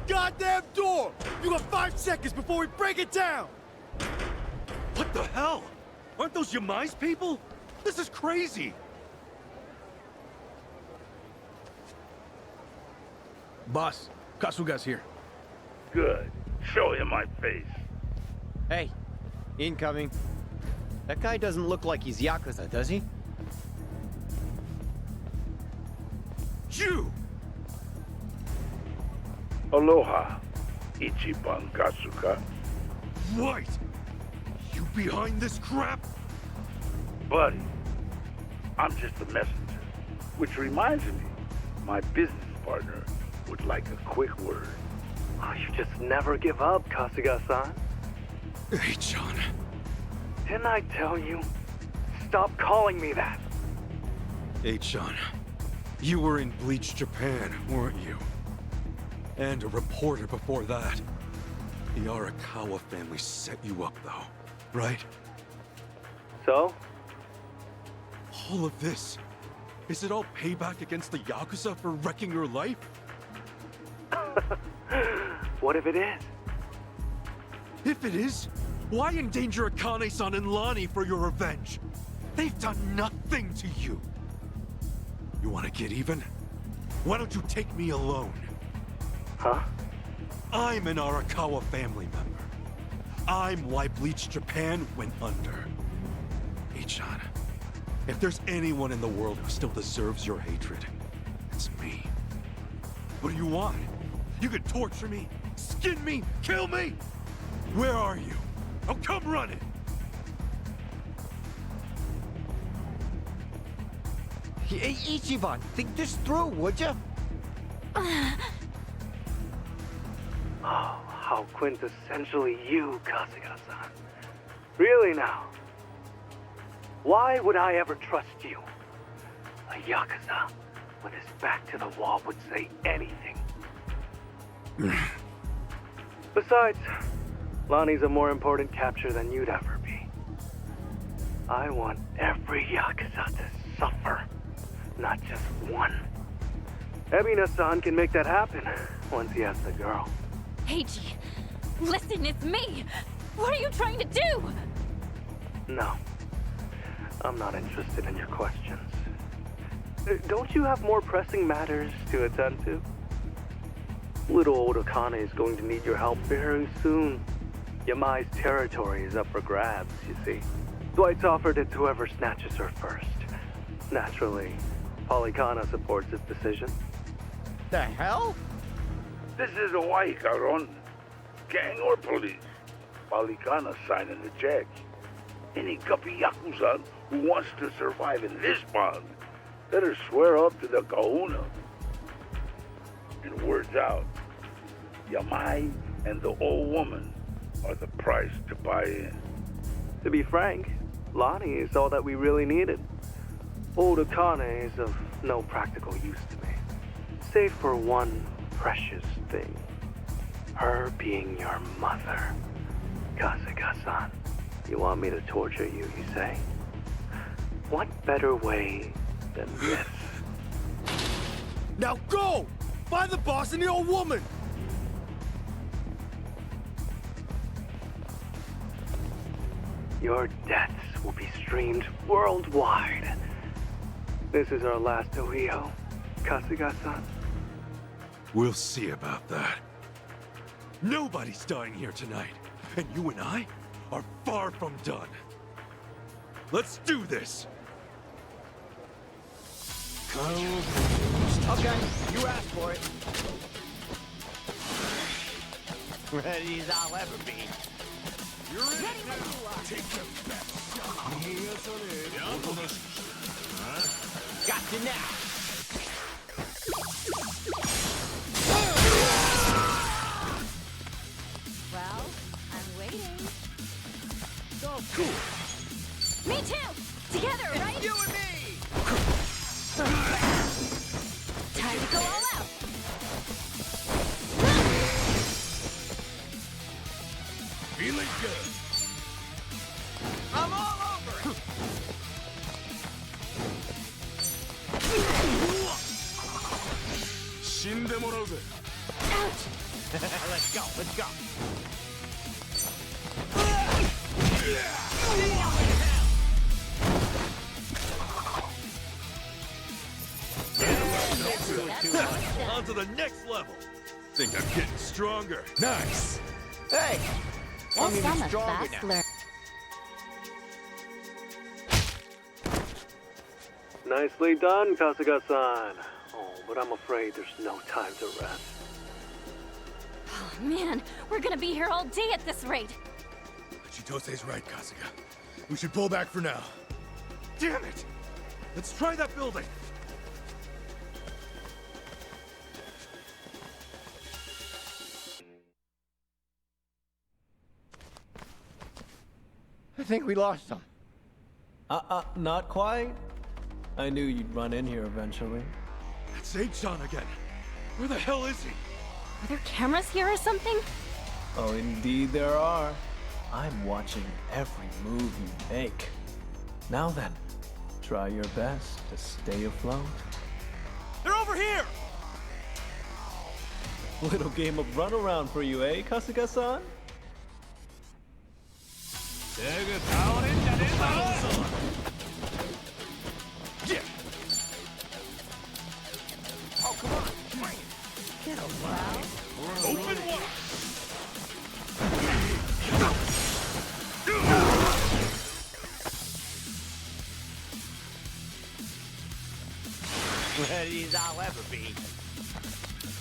goddamn door! You got 5 seconds before we break it down! What the hell? Aren't those Yamai's people? This is crazy! Boss, Kasuga's here. Good. Show him my face. Hey, incoming. That guy doesn't look like he's Yakuza, does he? You! Aloha, Ichiban Kasuga. Right! You behind this crap? Buddy, I'm just a messenger. Which reminds me, my business partner would like a quick word. Oh, you just never give up, Kasuga-san. Hey, John. Didn't I tell you? Stop calling me that. H-chan, you were in Bleach Japan, weren't you? And a reporter before that. The Arakawa family set you up, though, right? So? All of this, is it all payback against the Yakuza for wrecking your life? What if it is? If it is, why endanger Akane-san and Lani for your revenge? They've done nothing to you. You want to get even? Why don't you take me alone? Huh? I'm an Arakawa family member. I'm why Bleach Japan went under. Ichan, if there's anyone in the world who still deserves your hatred, it's me. What do you want? You could torture me, skin me, kill me? Where are you? I'll come running! Hey, Ichiban, think this through, would you? Oh, how quintessentially you, Kasuga-san. Really now? Why would I ever trust you? A Yakuza, with his back to the wall, would say anything. Besides, Lonnie's a more important capture than you'd ever be. I want every Yakuza to suffer, not just one. Ebina-san can make that happen once he has the girl. Heiji, listen, it's me! What are you trying to do? No, I'm not interested in your questions. Don't you have more pressing matters to attend to? Little old Akane is going to need your help very soon. Yamai's territory is up for grabs, you see. Dwight's offered it to whoever snatches her first. Naturally, Polycana supports his decision. The hell? This is Hawaii, Caron. Gang or police. Polycana signing the check. Any guppy Yakuza who wants to survive in this bond better swear up to the kahuna. And word's out. Yamai and the old woman are the price to buy in. To be frank, Lonnie is all that we really needed. Old Akane is of no practical use to me. Save for one precious thing. Her being your mother. Kasuga-san, you want me to torture you, you say? What better way than this? Now go! Find the boss and the old woman! Your deaths will be streamed worldwide. This is our last Ohio, Kasuga-san. We'll see about that. Nobody's dying here tonight, and you and I are far from done. Let's do this! Okay, you asked for it. Ready as I'll ever be. You're in it now! Take your best shot! Got you now. Well, I'm waiting. Oh, cool! Me too! Together, right? You and me! Time to go all out! Feeling good! I'm all over it! Ouch! Let's go, let's go. On to the next level. Think I'm getting stronger. Nice. Hey, I'm Guess even I'm a stronger fast now. learner. Nicely done, Kasuga-san. Oh, but I'm afraid there's no time to rest. Man, we're gonna be here all day at this rate. Chitose's right, Kasuga. We should pull back for now. Damn it! Let's try that building. I think we lost some. Not quite. I knew you'd run in here eventually. That's H-Chan again. Where the hell is he? Are there cameras here or something? Oh, indeed there are. I'm watching every move you make. Now then, try your best to stay afloat. They're over here! Little game of runaround for you, eh, Kasuga-san? Yeah! Oh, come on, bring it. Get alive. Open wide! Ready as I'll ever be.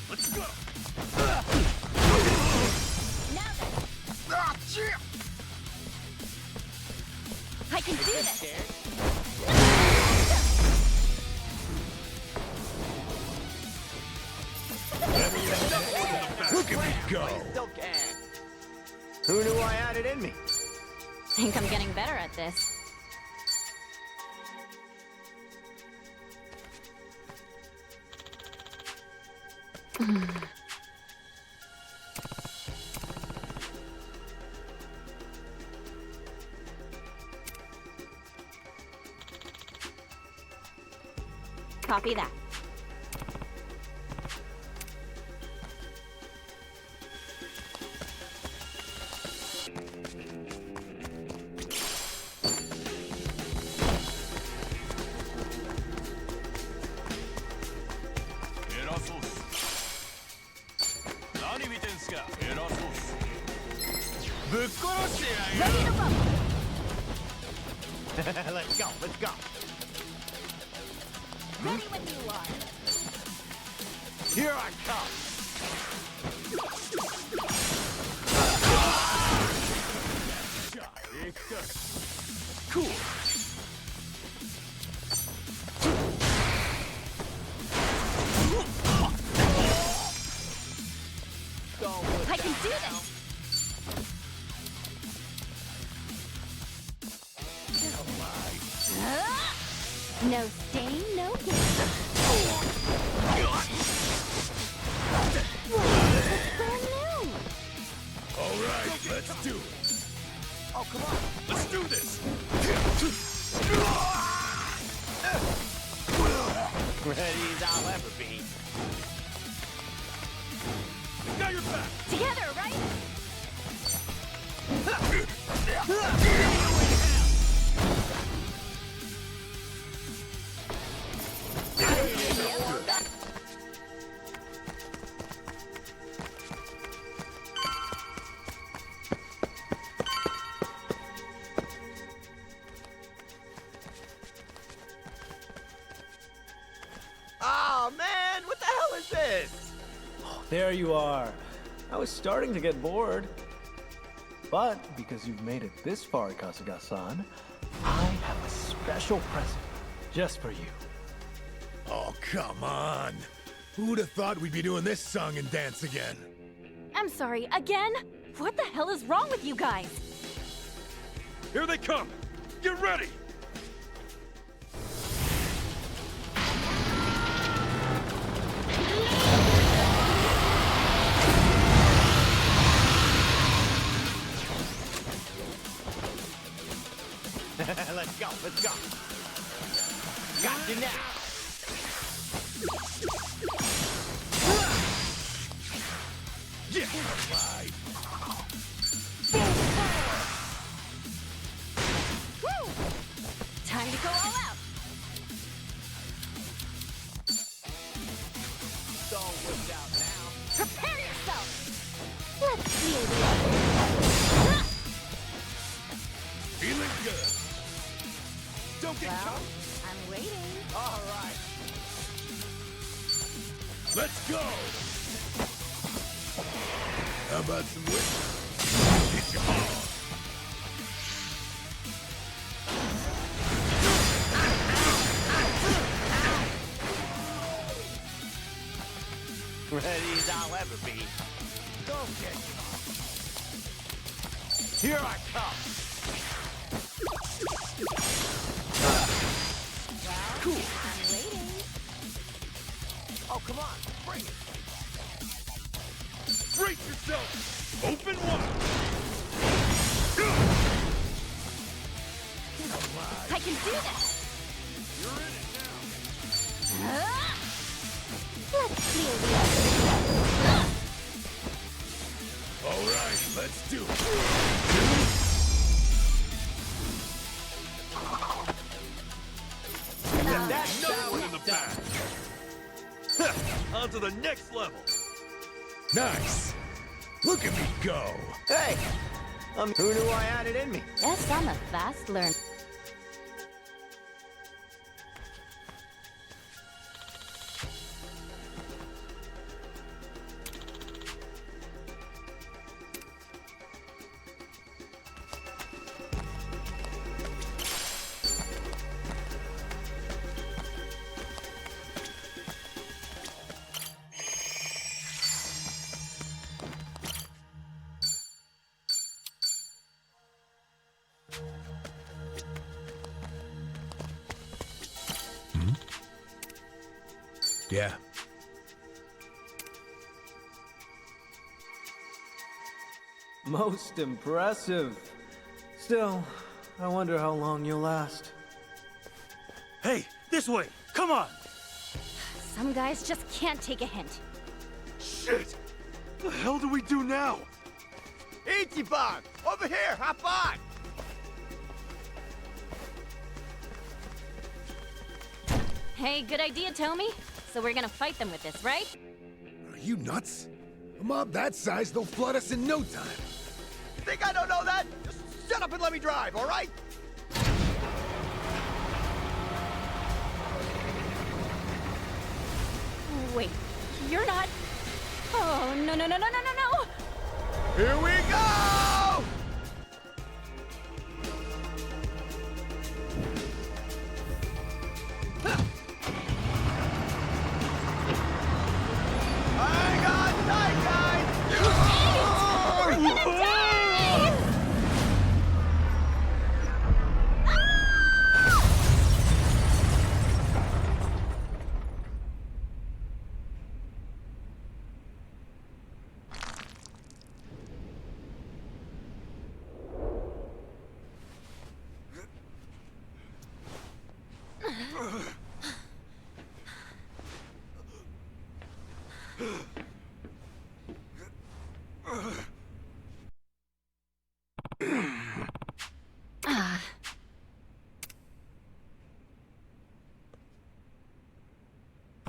Let's go! Now then, Ah, shit! I can do this. Scared? Look at me go. Still can. Who knew I had it in me? Think I'm getting better at this. Copy that. Ready to rumble. Let's go, let's go. Ready when you are. Here I come. Cool. I can do this. No stain, no gain. It's brand new. All right, let's do it. Oh, come on. Let's do this! Ready as I'll ever be. Got your back! Together, right? Oh, man, what the hell is this? There you are. I was starting to get bored. But because you've made it this far, Kasuga-san, I have a special present just for you. Oh, come on. Who'd have thought we'd be doing this song and dance again? I'm sorry, again? What the hell is wrong with you guys? Here they come! Get ready! Let's go, let's go. Got you now. Yeah! Let's go! How about some whiskey? Hit you hard! Ready as I'll ever be. Go get you. Here I come. Cool. I'm waiting. Oh, come on. Bring it. Brace yourself! Open wide! I can do this. You're in it now! Let's clear the air. All right, let's do it! That's no one in the back. On to the next level. Nice! Look at me go! Hey, who knew I had it in me? Yes, I'm a fast learner. Yeah. Most impressive. Still, I wonder how long you'll last. Hey, this way. Come on. Some guys just can't take a hint. Shit. The hell do we do now? Ichiban! Over here! Hop on! Hey, good idea, Tommy. So we're gonna fight them with this, right? Are you nuts? A mob that size, they'll flood us in no time. Think I don't know that? Just shut up and let me drive, all right? Wait, you're not... Oh, no, no, no, no, no, no, no! Here we go! Hang on tight, guys! We're gonna die!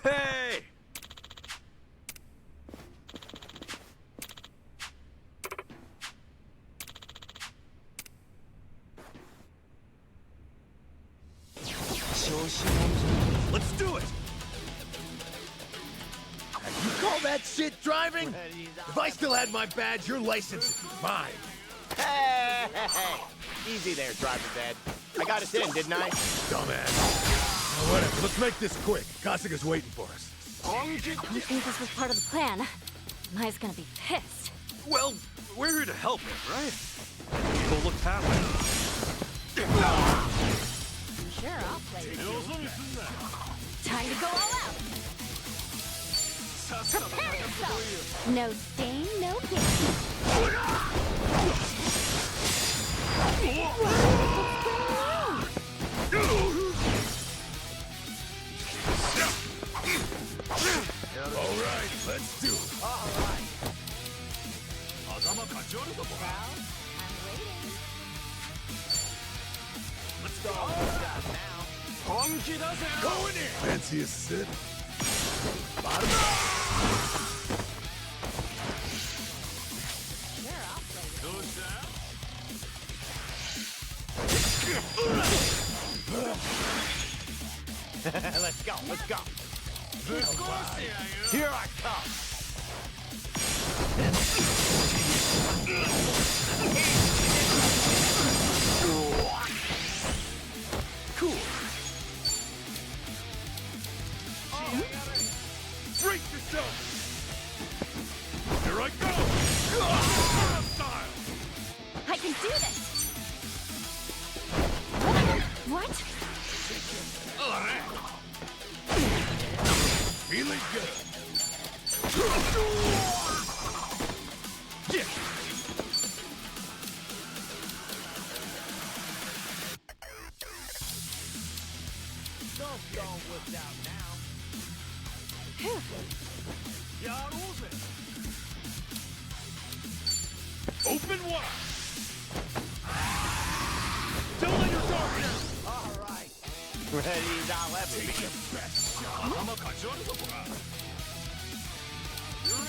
Hey! Let's do it! You call that shit driving? If I still had my badge, your license would be mine. Hey, hey, hey. Easy there, driver's ed. I got us in, didn't I? Dumbass. Now, whatever, let's make this quick. Kasuga's waiting for us. You think this was part of the plan? Mai's gonna be pissed. Well, we're here to help him, right? Go look past him. Sure, I'll play with you. Time to go all out! Prepare yourself! No stain, no gain. All right, let's do it. Well, I'm waiting. Let's go. Now. Going in. Fancy a sip? Bottom Sure, I'll play with you. Let's go, let's go. Here I come. Cool. Brace yourself! Here I go! Style! I can do this! What? Feeling good. Yeah. Open wide. Don't let your guard down. All right. Ready as I'll ever be.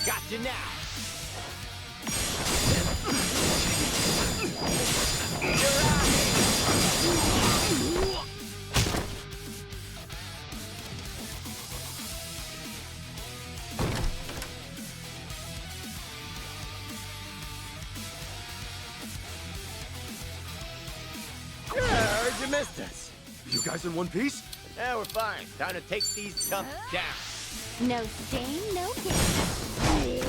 Gotcha now. You're out. Yeah, I heard you missed us. You guys in one piece? Yeah, we're fine. Time to take these chumps down. No stain, no gain.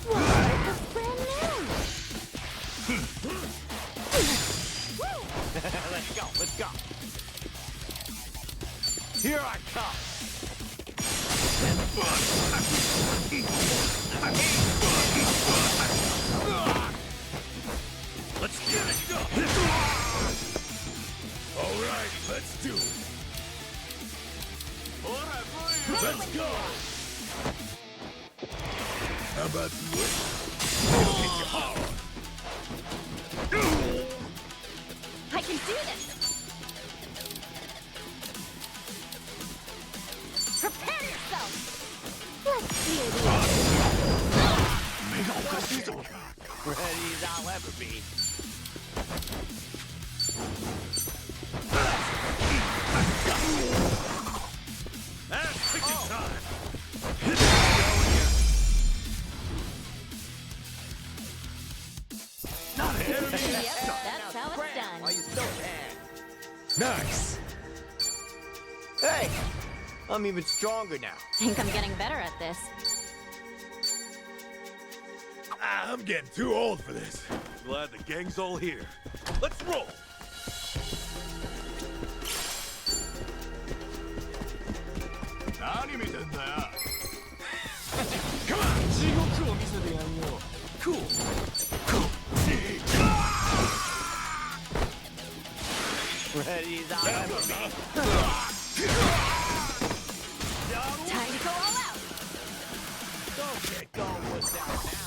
Why, it's brand new! Let's go, let's go. Here I come. Let's get it done. All right, let's do it. Let's go. How about some wood? It'll hit you hard. I can do this! Prepare yourself! Let's clear the air. Ready as I'll ever be. That's picking time. Yep, that's how it's done. While you still can. Nice. Hey, I'm even stronger now. Think I'm getting better at this. I'm getting too old for this. Glad the gang's all here. Let's roll! Come on. Cool. Cool. Ready as I'll ever be. Time to go all out! Don't get going without now.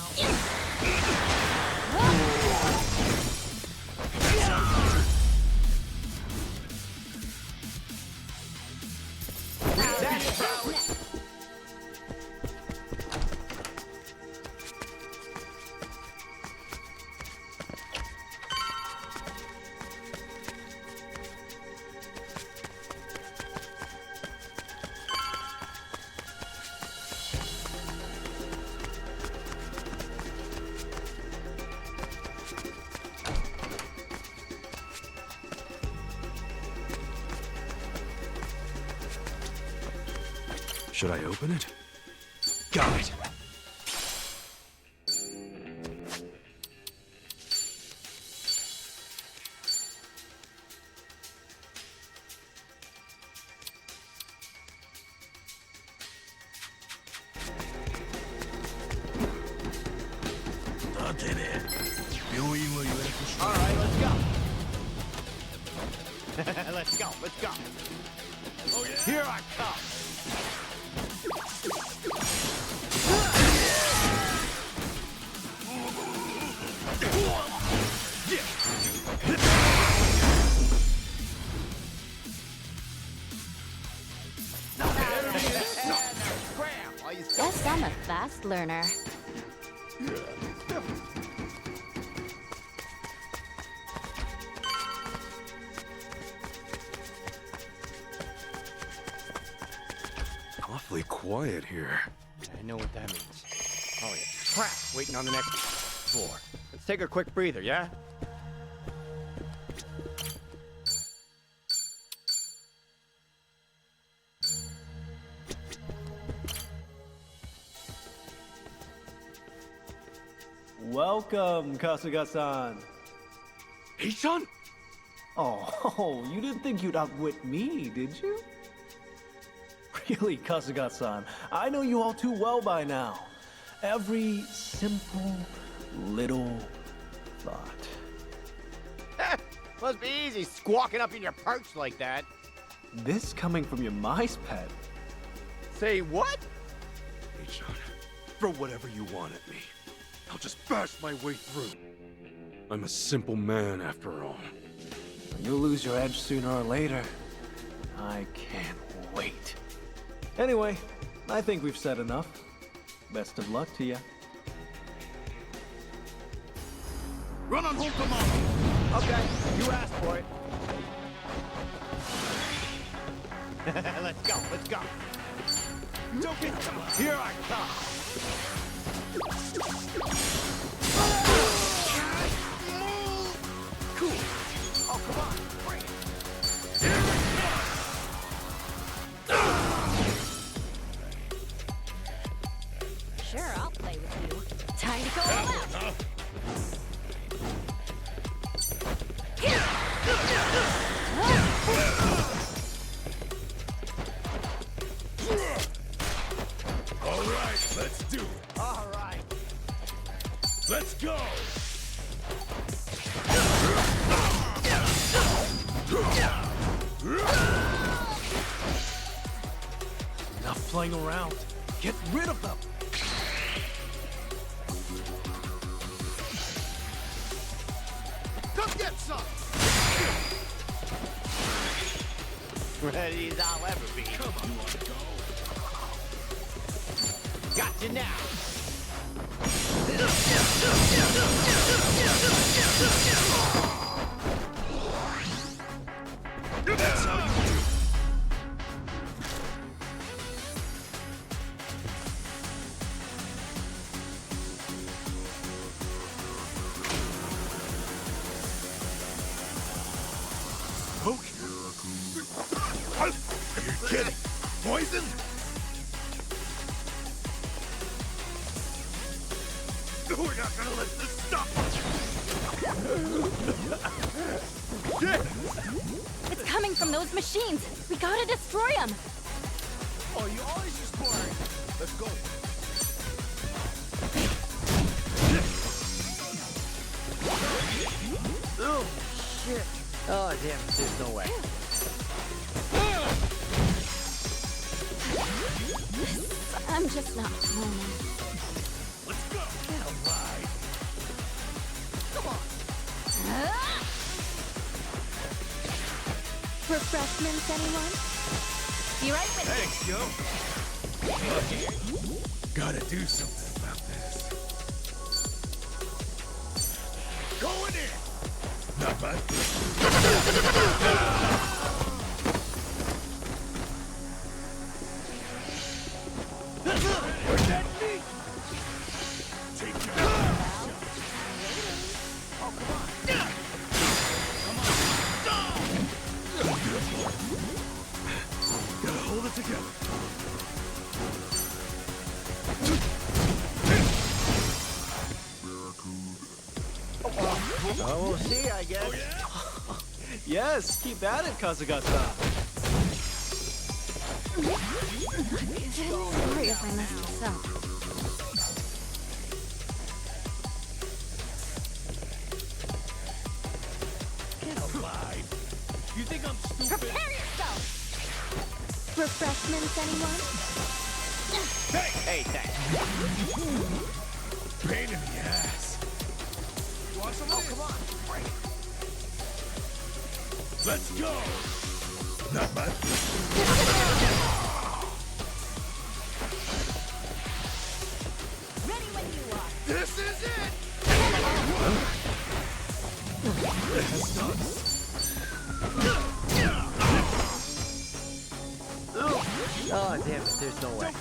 Should I open it? Got it! All right, let's go. Let's go, let's go. Oh, yeah? Here I come. Guess I'm a fast learner. awfully quiet here. I know what that means. Oh, yeah. Crap! Waiting on the next floor. Let's take a quick breather, yeah? Welcome, Kasuga-san. Hey-chan? Oh, you didn't think you'd outwit me, did you? Really, Kasuga-san, I know you all too well by now. Every simple little thought. Must be easy squawking up in your perch like that. This coming from your mice pet. Say what? Hey-chan, throw whatever you want at me. I'll just bash my way through. I'm a simple man after all. You'll lose your edge sooner or later. I can't wait. Anyway, I think we've said enough. Best of luck to you. Run on home, come on! Okay, you asked for it. Let's go, let's go. Don't get here I come. Cool. Oh, come on, bring it. Sure, I'll play with you. Time to go all out. All right, let's do it. All right. Let's go! Enough playing around. Get rid of them. Come get some! Ready as I'll ever be. Come on, wanna go? Got you now. That's how you do. Are you kidding? Poison? We're not gonna let this stop us! It's coming from those machines. We gotta destroy them. Oh, you always just boring. Let's go. Oh, shit. Oh, damn it. There's no way. I'm just not normal. Let's go. All right. Come on. Refreshments, anyone? Be right with you. Thanks, yo. Gotta do something about this. Going in. Not bad. Gotta hold it together. Oh, we'll see, I guess. Yes, keep at it, Kasuga-san. Sorry if I messed this up. Get alive. You think I'm stupid? Prepare yourself! Refreshments, anyone? Hey, thanks. Pain in the ass. You want some of this? Come on. Let's go. Not bad. Ready when you are. This is it. This sucks. Oh, Damn it, there's no way.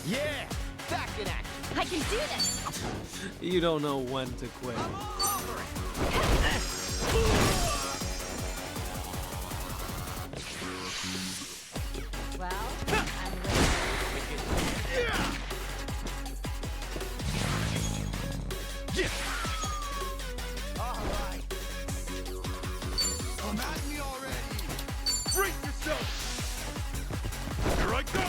Yeah! Back in action! I can do this! You don't know when to quit. Well, I'm ready. Come at me already! Freak yourself! Here I go!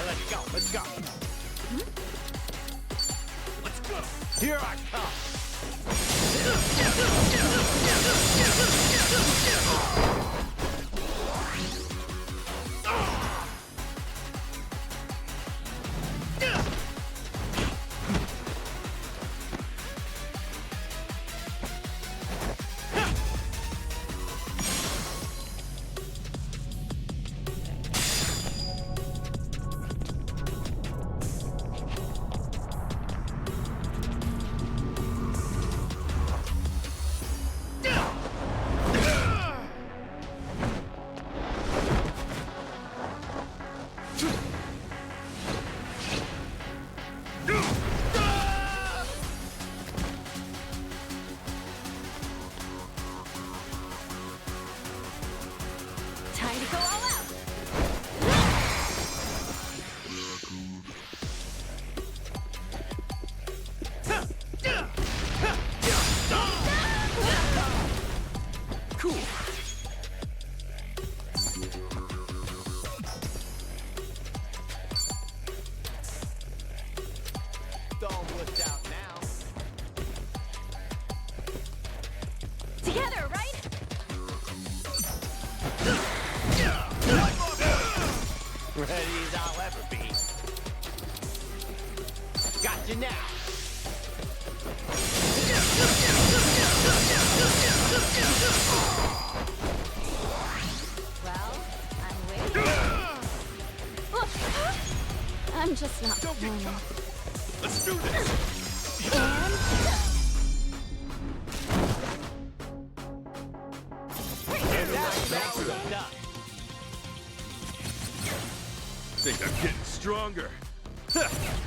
Let's go, let's go! Let's go! Here I come! Time to go all out! Cool! It's all worked out now. Together, right? Ready as I'll ever be. Got you now. Well, I'm waiting. I'm just not normal. Let's do this! That's done. Think I'm getting stronger.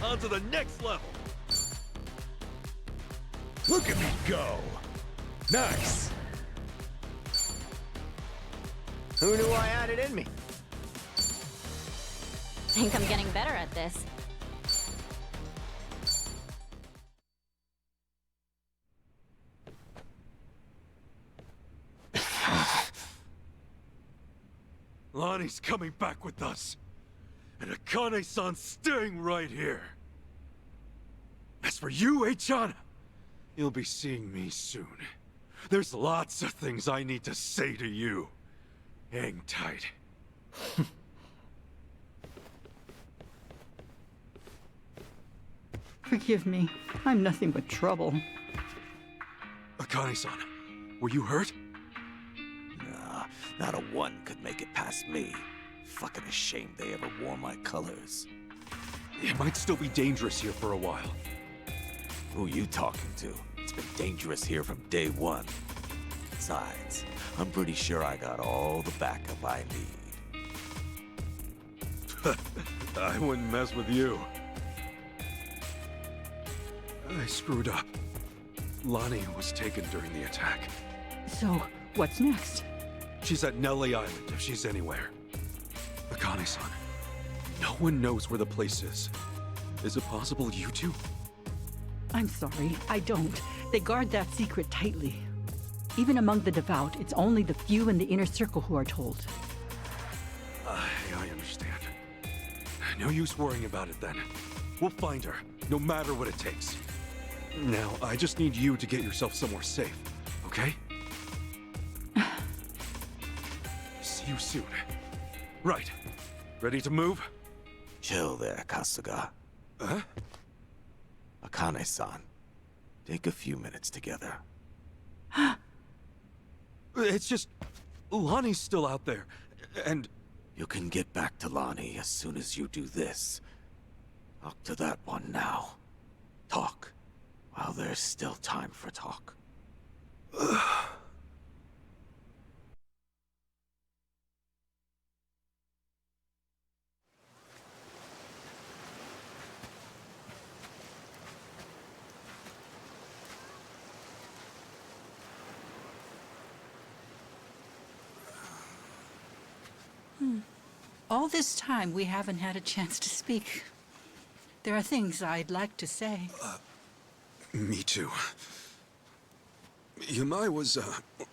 On to the next level. Look at me go! Nice! Who knew I had it in me? Think I'm getting better at this. Lonnie's coming back with us. And Akane-san's staying right here. As for you, Eichana, you'll be seeing me soon. There's lots of things I need to say to you. Hang tight. Forgive me. I'm nothing but trouble. Akane-san, were you hurt? Nah, not a one could make it past me. Fucking ashamed they ever wore my colors. It might still be dangerous here for a while. Who you talking to? It's been dangerous here from day one. Besides, I'm pretty sure I got all the backup I need. I wouldn't mess with you. I screwed up. Lonnie was taken during the attack. So, what's next? She's at Nelly Island, if she's anywhere. Akane-san, no one knows where the place is. Is it possible you two? I'm sorry, I don't. They guard that secret tightly. Even among the devout, it's only the few in the inner circle who are told. I understand. No use worrying about it then. We'll find her, no matter what it takes. Now, I just need you to get yourself somewhere safe, okay? See you soon. Right. Ready to move? Chill there, Kasuga. Huh? Akane-san, take a few minutes together. It's just... Lonnie's still out there, and... You can get back to Lonnie as soon as you do this. Talk to that one now. Talk. While there's still time for talk. All this time, we haven't had a chance to speak. There are things I'd like to say. Me too. Yamai was,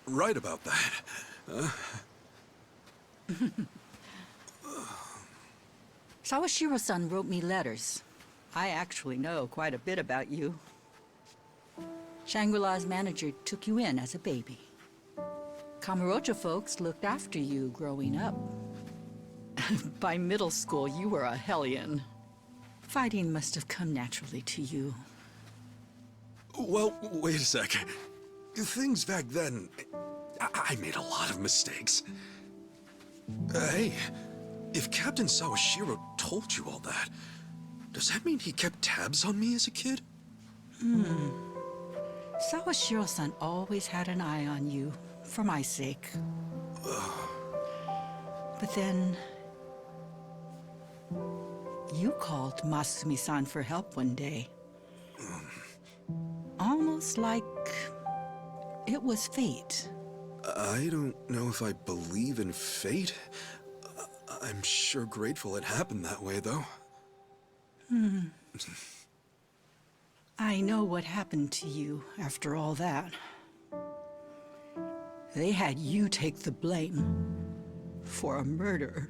right about that. Sawashiro-san wrote me letters. I actually know quite a bit about you. Shangri-La's manager took you in as a baby. Kamurocho folks looked after you growing up. By middle school, you were a hellion. Fighting must have come naturally to you. Well, wait a sec. Things back then, I made a lot of mistakes. Hey, if Captain Sawashiro told you all that, does that mean he kept tabs on me as a kid? Sawashiro-san always had an eye on you, for my sake. But then... you called Masumi-san for help one day. Almost like... it was fate. I don't know if I believe in fate. I'm sure grateful it happened that way, though. I know what happened to you after all that. They had you take the blame for a murder.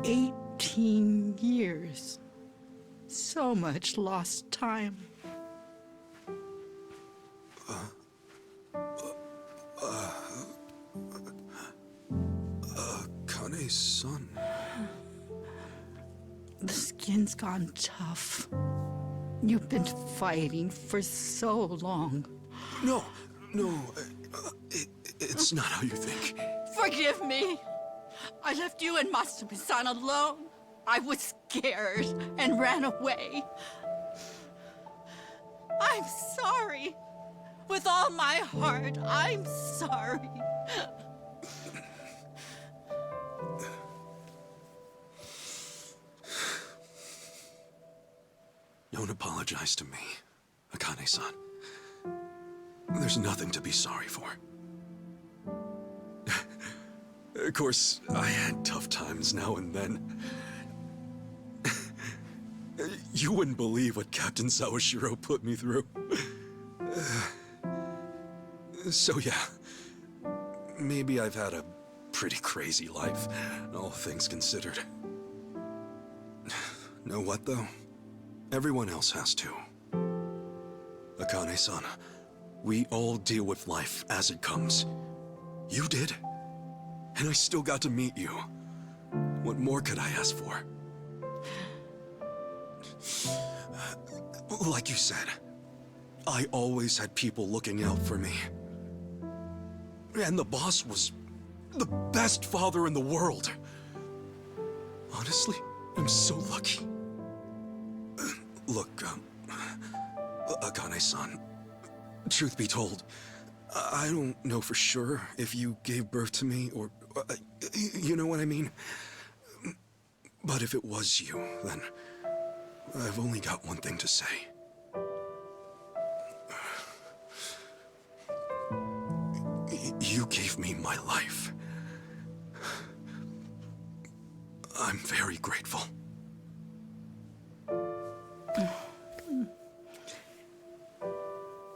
18 years. So much lost time. Akane-san. The skin's gone tough. You've been fighting for so long. No, it's not how you think. Forgive me. I left you and Masumi-san alone. I was scared and ran away. I'm sorry. With all my heart, I'm sorry. Don't apologize to me, Akane-san. There's nothing to be sorry for. Of course, I had tough times now and then. You wouldn't believe what Captain Sawashiro put me through. So yeah, maybe I've had a pretty crazy life, all things considered. Know what, though? Everyone else has to. Akane-san, we all deal with life as it comes. You did. And I still got to meet you. What more could I ask for? Like you said, I always had people looking out for me. And the boss was the best father in the world. Honestly, I'm so lucky. Look, Akane-san, truth be told, I don't know for sure if you gave birth to me or... you know what I mean? But if it was you, then I've only got one thing to say. You gave me my life. I'm very grateful.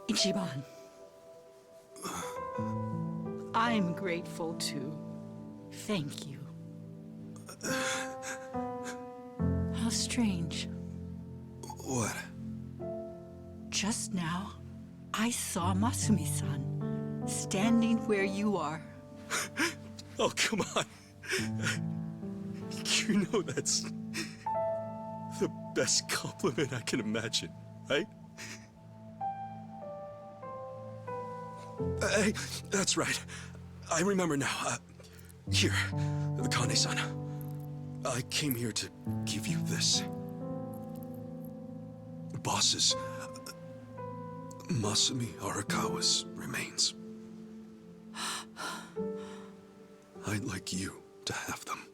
Ichiban. I'm grateful too. Thank you. How strange. What? Just now, I saw Masumi-san standing where you are. Oh, come on. You know that's the best compliment I can imagine, right? Hey, that's right. I remember now. Here, Akane-san. I came here to give you this. boss's, Masumi Arakawa's remains. I'd like you to have them.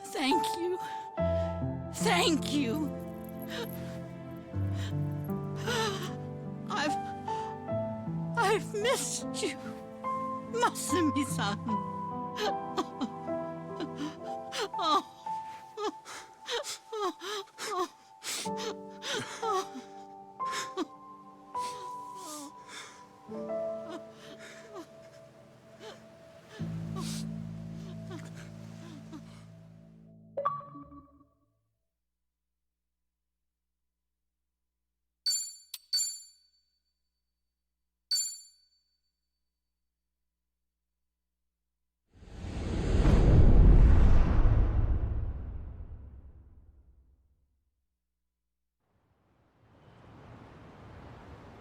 Thank you. Thank you. I've missed you, Masumi-san. Oh.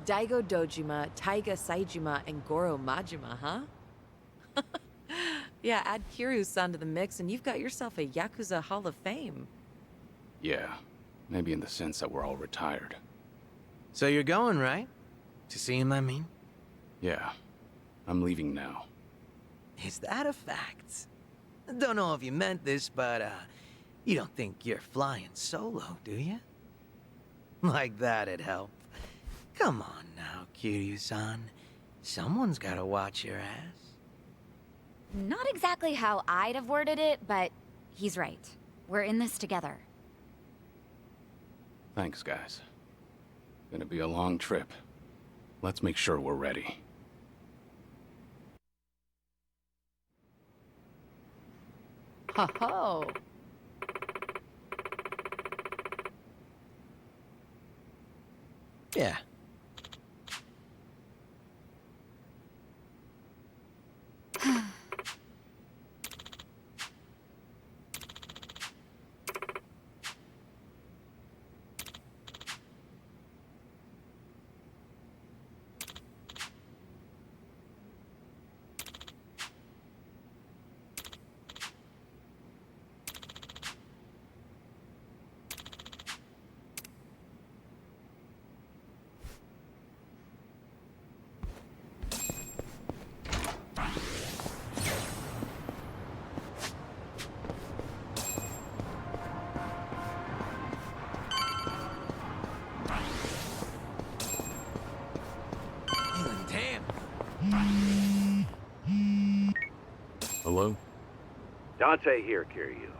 Daigo Dojima, Taiga Saijima, and Goro Majima, huh? Yeah, add Kiryu-san to the mix and you've got yourself a Yakuza Hall of Fame. Yeah, maybe in the sense that we're all retired. So you're going, right? To see him, I mean? Yeah, I'm leaving now. Is that a fact? Don't know if you meant this, but, you don't think you're flying solo, do you? Like that'd help. Come on now, Kiryu-san. Someone's gotta watch your ass. Not exactly how I'd have worded it, but he's right. We're in this together. Thanks, guys. Gonna be a long trip. Let's make sure we're ready. Ho-ho! Yeah. Hello? Dante here, Kiryu.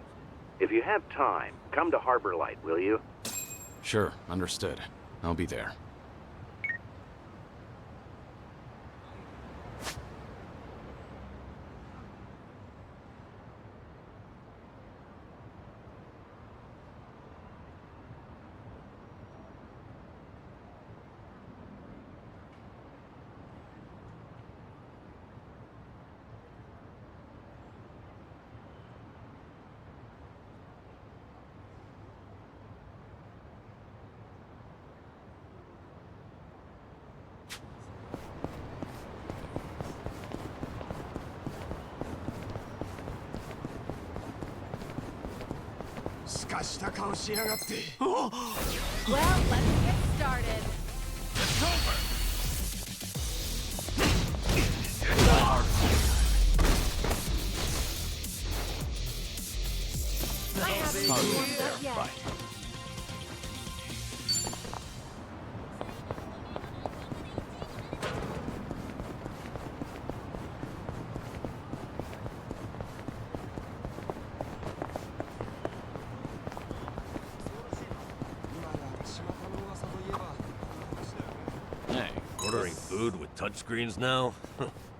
If you have time, come to Harbor Light, will you? Sure, understood. I'll be there. Well, let's get started. It's over! I haven't warmed up yet. Hey, ordering food with touchscreens now?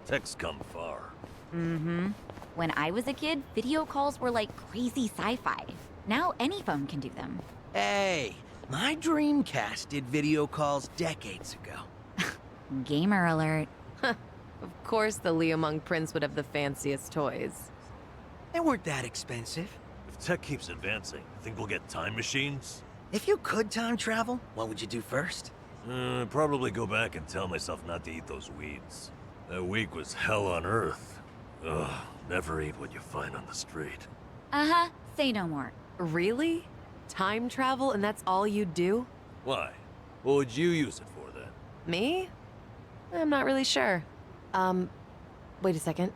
Tech's come far. Mm-hmm. When I was a kid, video calls were like crazy sci-fi. Now any phone can do them. Hey, my Dreamcast did video calls decades ago. Gamer alert. Of course the Liumang Prince would have the fanciest toys. They weren't that expensive. If tech keeps advancing, think we'll get time machines? If you could time travel, what would you do first? Probably go back and tell myself not to eat those weeds. That week was hell on earth. Ugh, never eat what you find on the street. Uh-huh. Say no more. Really? Time travel and that's all you do? Why? What would you use it for then? Me? I'm not really sure. Wait a second.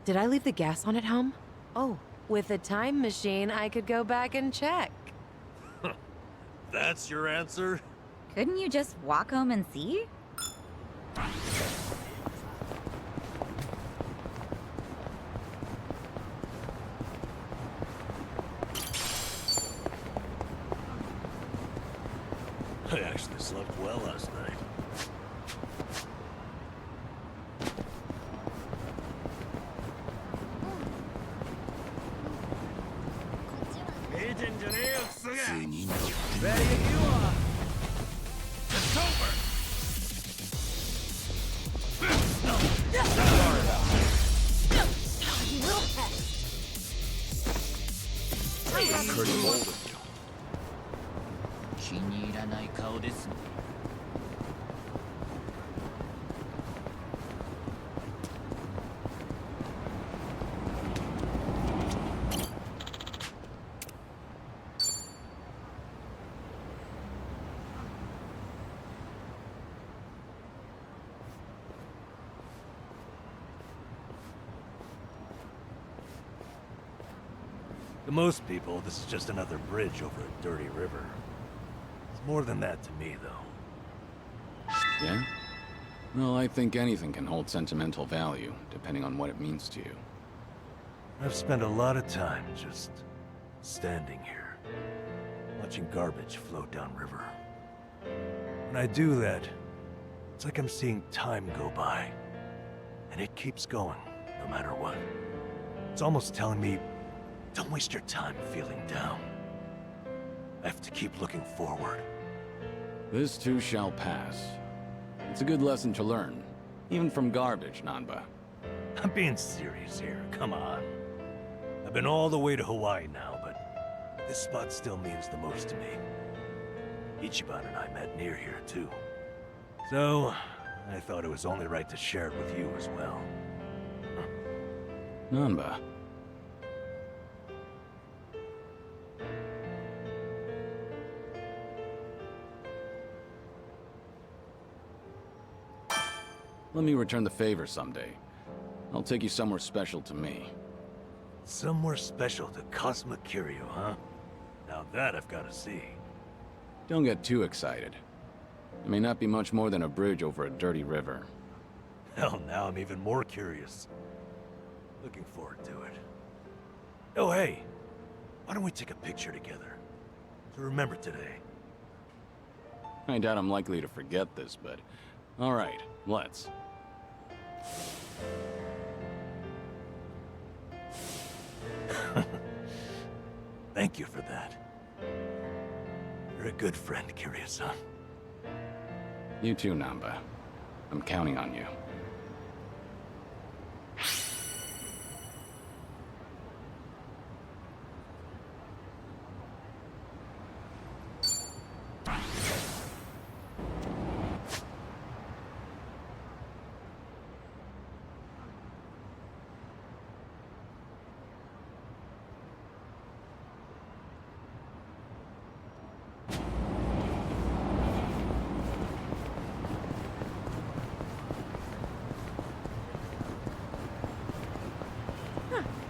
Did I leave the gas on at home? Oh, with a time machine, I could go back and check. That's your answer? Couldn't you just walk home and see? I actually slept well last night. Ready if you are. It's over. Pretty bold of you. 気に入らない顔ですね。To most people, this is just another bridge over a dirty river. It's more than that to me, though. Yeah? Well, I think anything can hold sentimental value, depending on what it means to you. I've spent a lot of time just standing here, watching garbage float downriver. When I do that, it's like I'm seeing time go by. And it keeps going, no matter what. It's almost telling me, don't waste your time feeling down. I have to keep looking forward. This too shall pass. It's a good lesson to learn, even from garbage, Nanba. I'm being serious here, come on. I've been all the way to Hawaii now, but this spot still means the most to me. Ichiban and I met near here, too. So, I thought it was only right to share it with you as well. Nanba. Let me return the favor someday. I'll take you somewhere special to me. Somewhere special to Cosmic Kiryu, huh? Now that I've got to see. Don't get too excited. It may not be much more than a bridge over a dirty river. Hell, now I'm even more curious. Looking forward to it. Oh, hey. Why don't we take a picture together? To remember today. I doubt I'm likely to forget this, but... Alright, let's. Thank you for that. You're a good friend, Kiryu-san. You too, Nanba. I'm counting on you.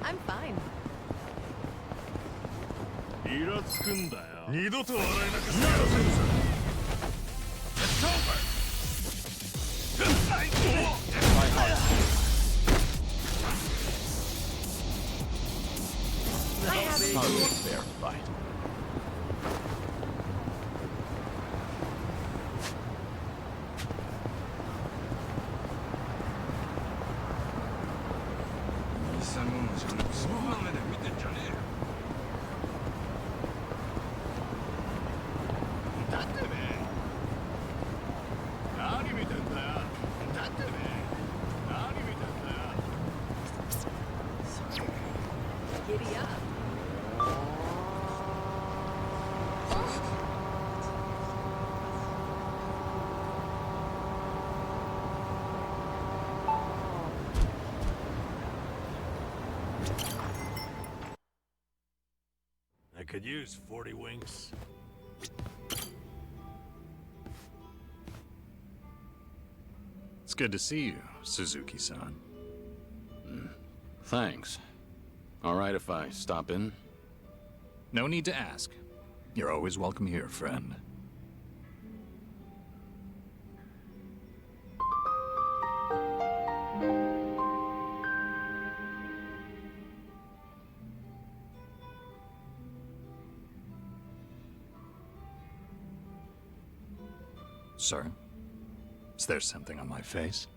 I'm fine. イラつくんだよ。二度と笑えなくしてやるぜ。It's over. Hardly a fair fight. Giddy up. could use 40 winks. It's good to see you, Suzuki-san. Thanks. All right if I stop in? No need to ask. You're always welcome here, friend. Sir? Is there something on my face?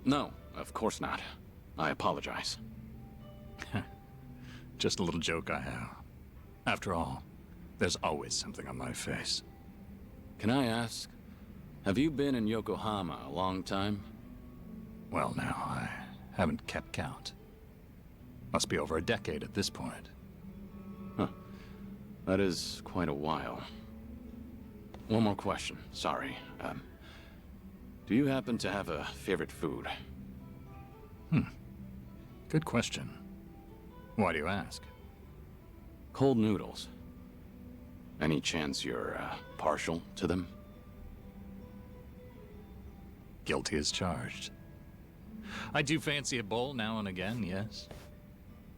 No, of course not. I apologize. Just a little joke I have. After all, there's always something on my face. Can I ask, have you been in Yokohama a long time? Well, now, I haven't kept count. Must be over a decade at this point. Huh. That is quite a while. One more question, sorry. Do you happen to have a favorite food? Good question. Why do you ask? Cold noodles. Any chance you're, partial to them? Guilty as charged. I do fancy a bowl now and again, yes.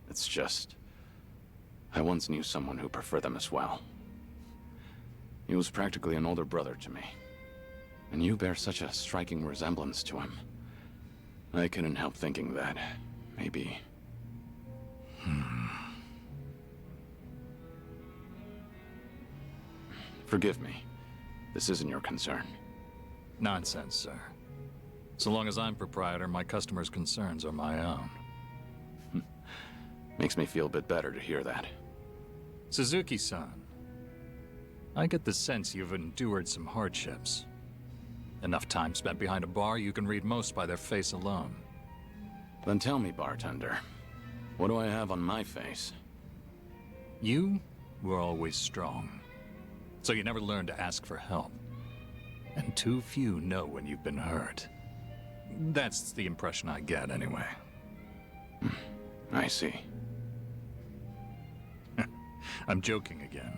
It's just... I once knew someone who preferred them as well. He was practically an older brother to me. And you bear such a striking resemblance to him. I couldn't help thinking that, maybe... Forgive me. This isn't your concern. Nonsense, sir. So long as I'm proprietor, my customers' concerns are my own. Makes me feel a bit better to hear that. Suzuki-san, I get the sense you've endured some hardships. Enough time spent behind a bar, you can read most by their face alone. Then tell me, bartender, what do I have on my face? You were always strong, so you never learned to ask for help. And too few know when you've been hurt. That's the impression I get, anyway. I see. I'm joking again.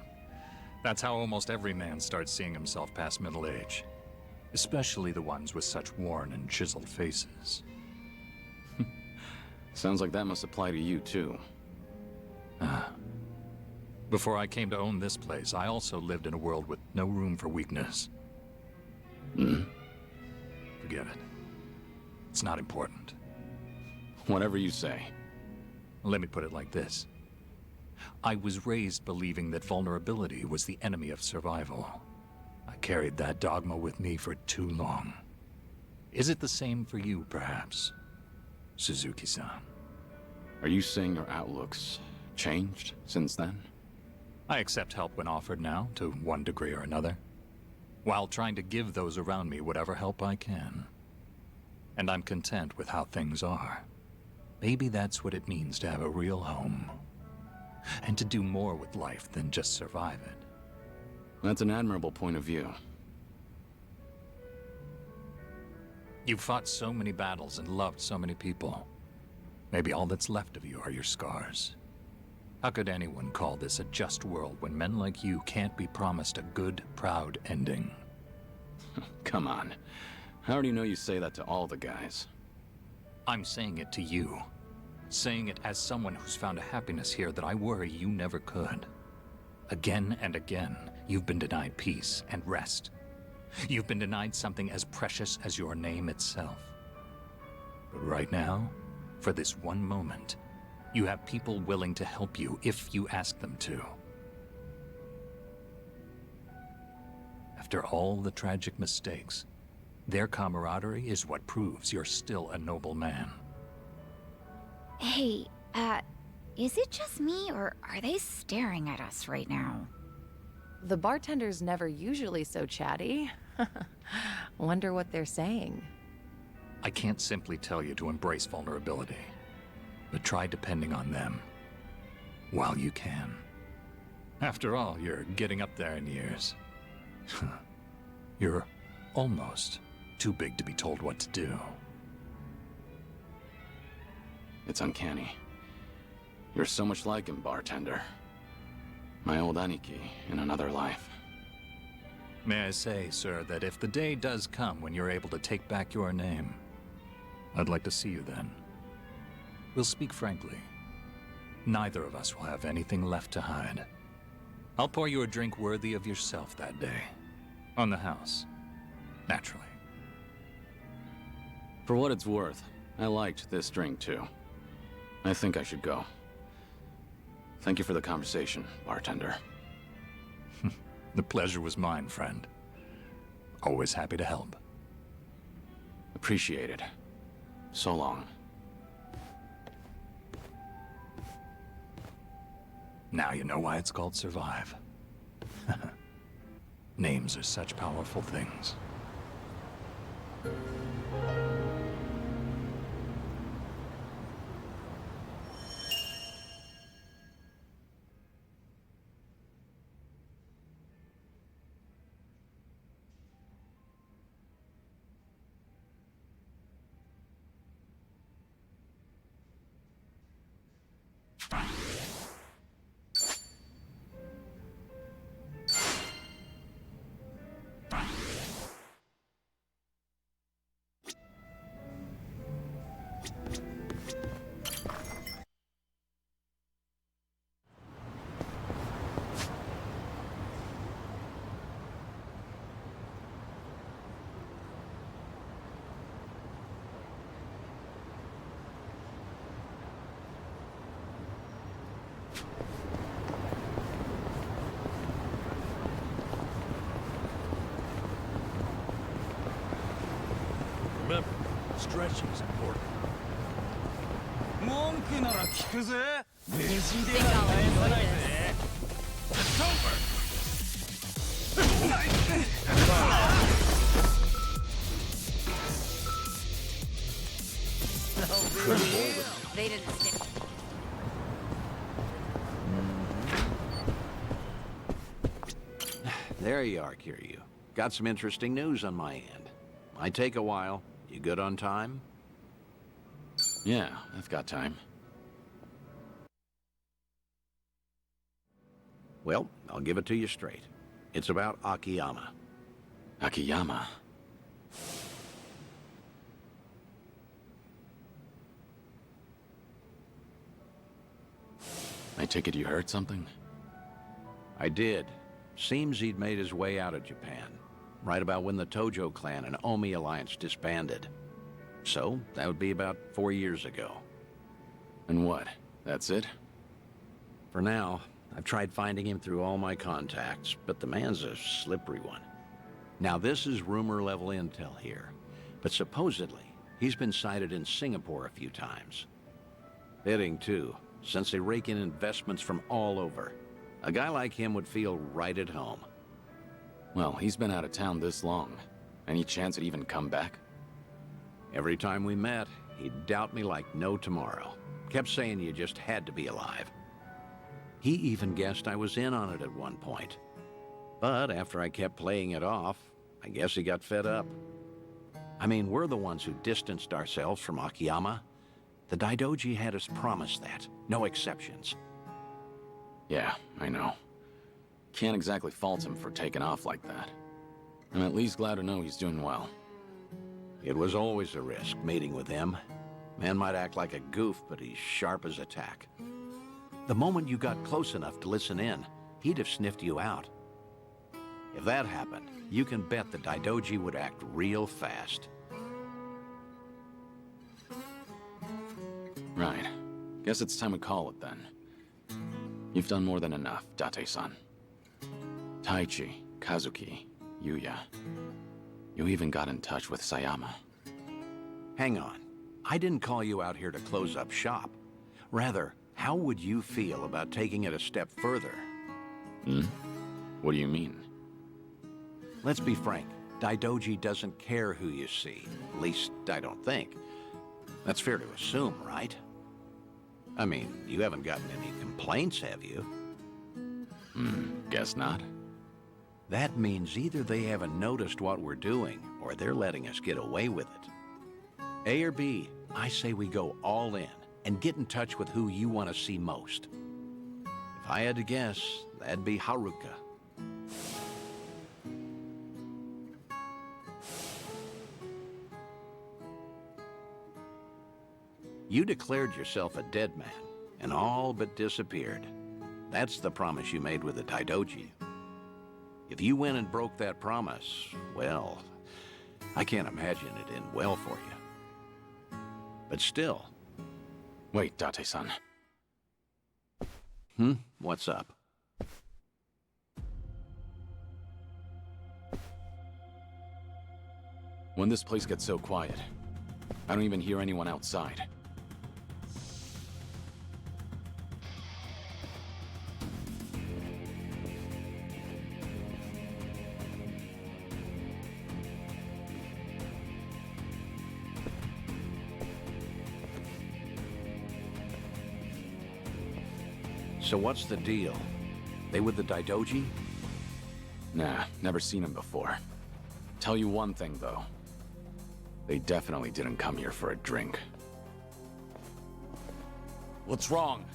That's how almost every man starts seeing himself past middle age. Especially the ones with such worn and chiseled faces. Sounds like that must apply to you, too. Before I came to own this place, I also lived in a world with no room for weakness. Forget it. It's not important. Whatever you say. Let me put it like this. I was raised believing that vulnerability was the enemy of survival. I carried that dogma with me for too long. Is it the same for you, perhaps, Suzuki-san? Are you saying your outlook's changed since then? I accept help when offered now, to one degree or another, while trying to give those around me whatever help I can. And I'm content with how things are. Maybe that's what it means to have a real home. And to do more with life than just survive it. That's an admirable point of view. You've fought so many battles and loved so many people. Maybe all that's left of you are your scars. How could anyone call this a just world when men like you can't be promised a good, proud ending? Come on. How do you know you say that to all the guys? I'm saying it to you. Saying it as someone who's found a happiness here that I worry you never could. Again and again, you've been denied peace and rest. You've been denied something as precious as your name itself. But right now, for this one moment, you have people willing to help you if you ask them to. After all the tragic mistakes, their camaraderie is what proves you're still a noble man. Hey, is it just me, or are they staring at us right now? The bartender's never usually so chatty. Wonder what they're saying. I can't simply tell you to embrace vulnerability, but try depending on them while you can. After all, you're getting up there in years. You're almost too big to be told what to do. It's uncanny. You're so much like him, bartender. My old Aniki in another life. May I say, sir, that if the day does come when you're able to take back your name, I'd like to see you then. We'll speak frankly. Neither of us will have anything left to hide. I'll pour you a drink worthy of yourself that day. On the house. Naturally. For what it's worth, I liked this drink too. I think I should go. Thank you for the conversation, bartender. The pleasure was mine, friend. Always happy to help. Appreciate it. So long. Now you know why it's called Survive. Names are such powerful things. Remember, stretching is important. 文句なら聞くぜ。ネジでは返さないぜ。It's over. They didn't stick. There you are, Kiryu. Got some interesting news on my end. Might take a while. You good on time? Yeah, I've got time. Well, I'll give it to you straight. It's about Akiyama. Akiyama? I take it you heard something? I did. Seems he'd made his way out of Japan, right about when the Tojo clan and Omi alliance disbanded. So, that would be about 4 years ago. And what? That's it? For now, I've tried finding him through all my contacts, but the man's a slippery one. Now, this is rumor-level intel here, but supposedly, he's been sighted in Singapore a few times. Fitting, too, since they rake in investments from all over. A guy like him would feel right at home. Well, he's been out of town this long. Any chance he'd even come back? Every time we met, he'd doubt me like no tomorrow. Kept saying you just had to be alive. He even guessed I was in on it at one point. But after I kept playing it off, I guess he got fed up. I mean, we're the ones who distanced ourselves from Akiyama. The Daidoji had us promise that. No exceptions. Yeah, I know. Can't exactly fault him for taking off like that. I'm at least glad to know he's doing well. It was always a risk, meeting with him. Man might act like a goof, but he's sharp as a tack. The moment you got close enough to listen in, he'd have sniffed you out. If that happened, you can bet the Daidoji would act real fast. Right. Guess it's time we call it then. You've done more than enough, Date-san. Taichi, Kazuki, Yuya. You even got in touch with Sayama. Hang on. I didn't call you out here to close up shop. Rather, how would you feel about taking it a step further? Hmm? What do you mean? Let's be frank. Daidoji doesn't care who you see. At least, I don't think. That's fair to assume, right? I mean, you haven't gotten any complaints, have you? Guess not. That means either they haven't noticed what we're doing, or they're letting us get away with it. A or B, I say we go all in, and get in touch with who you want to see most. If I had to guess, that'd be Haruka. You declared yourself a dead man and all but disappeared. That's the promise you made with the Daidoji. If you went and broke that promise, well, I can't imagine it end well for you. But still. Wait, Date-san. What's up? When this place gets so quiet, I don't even hear anyone outside. So what's the deal? They with the Daidoji? Nah, never seen him before. Tell you one thing, though. They definitely didn't come here for a drink. What's wrong?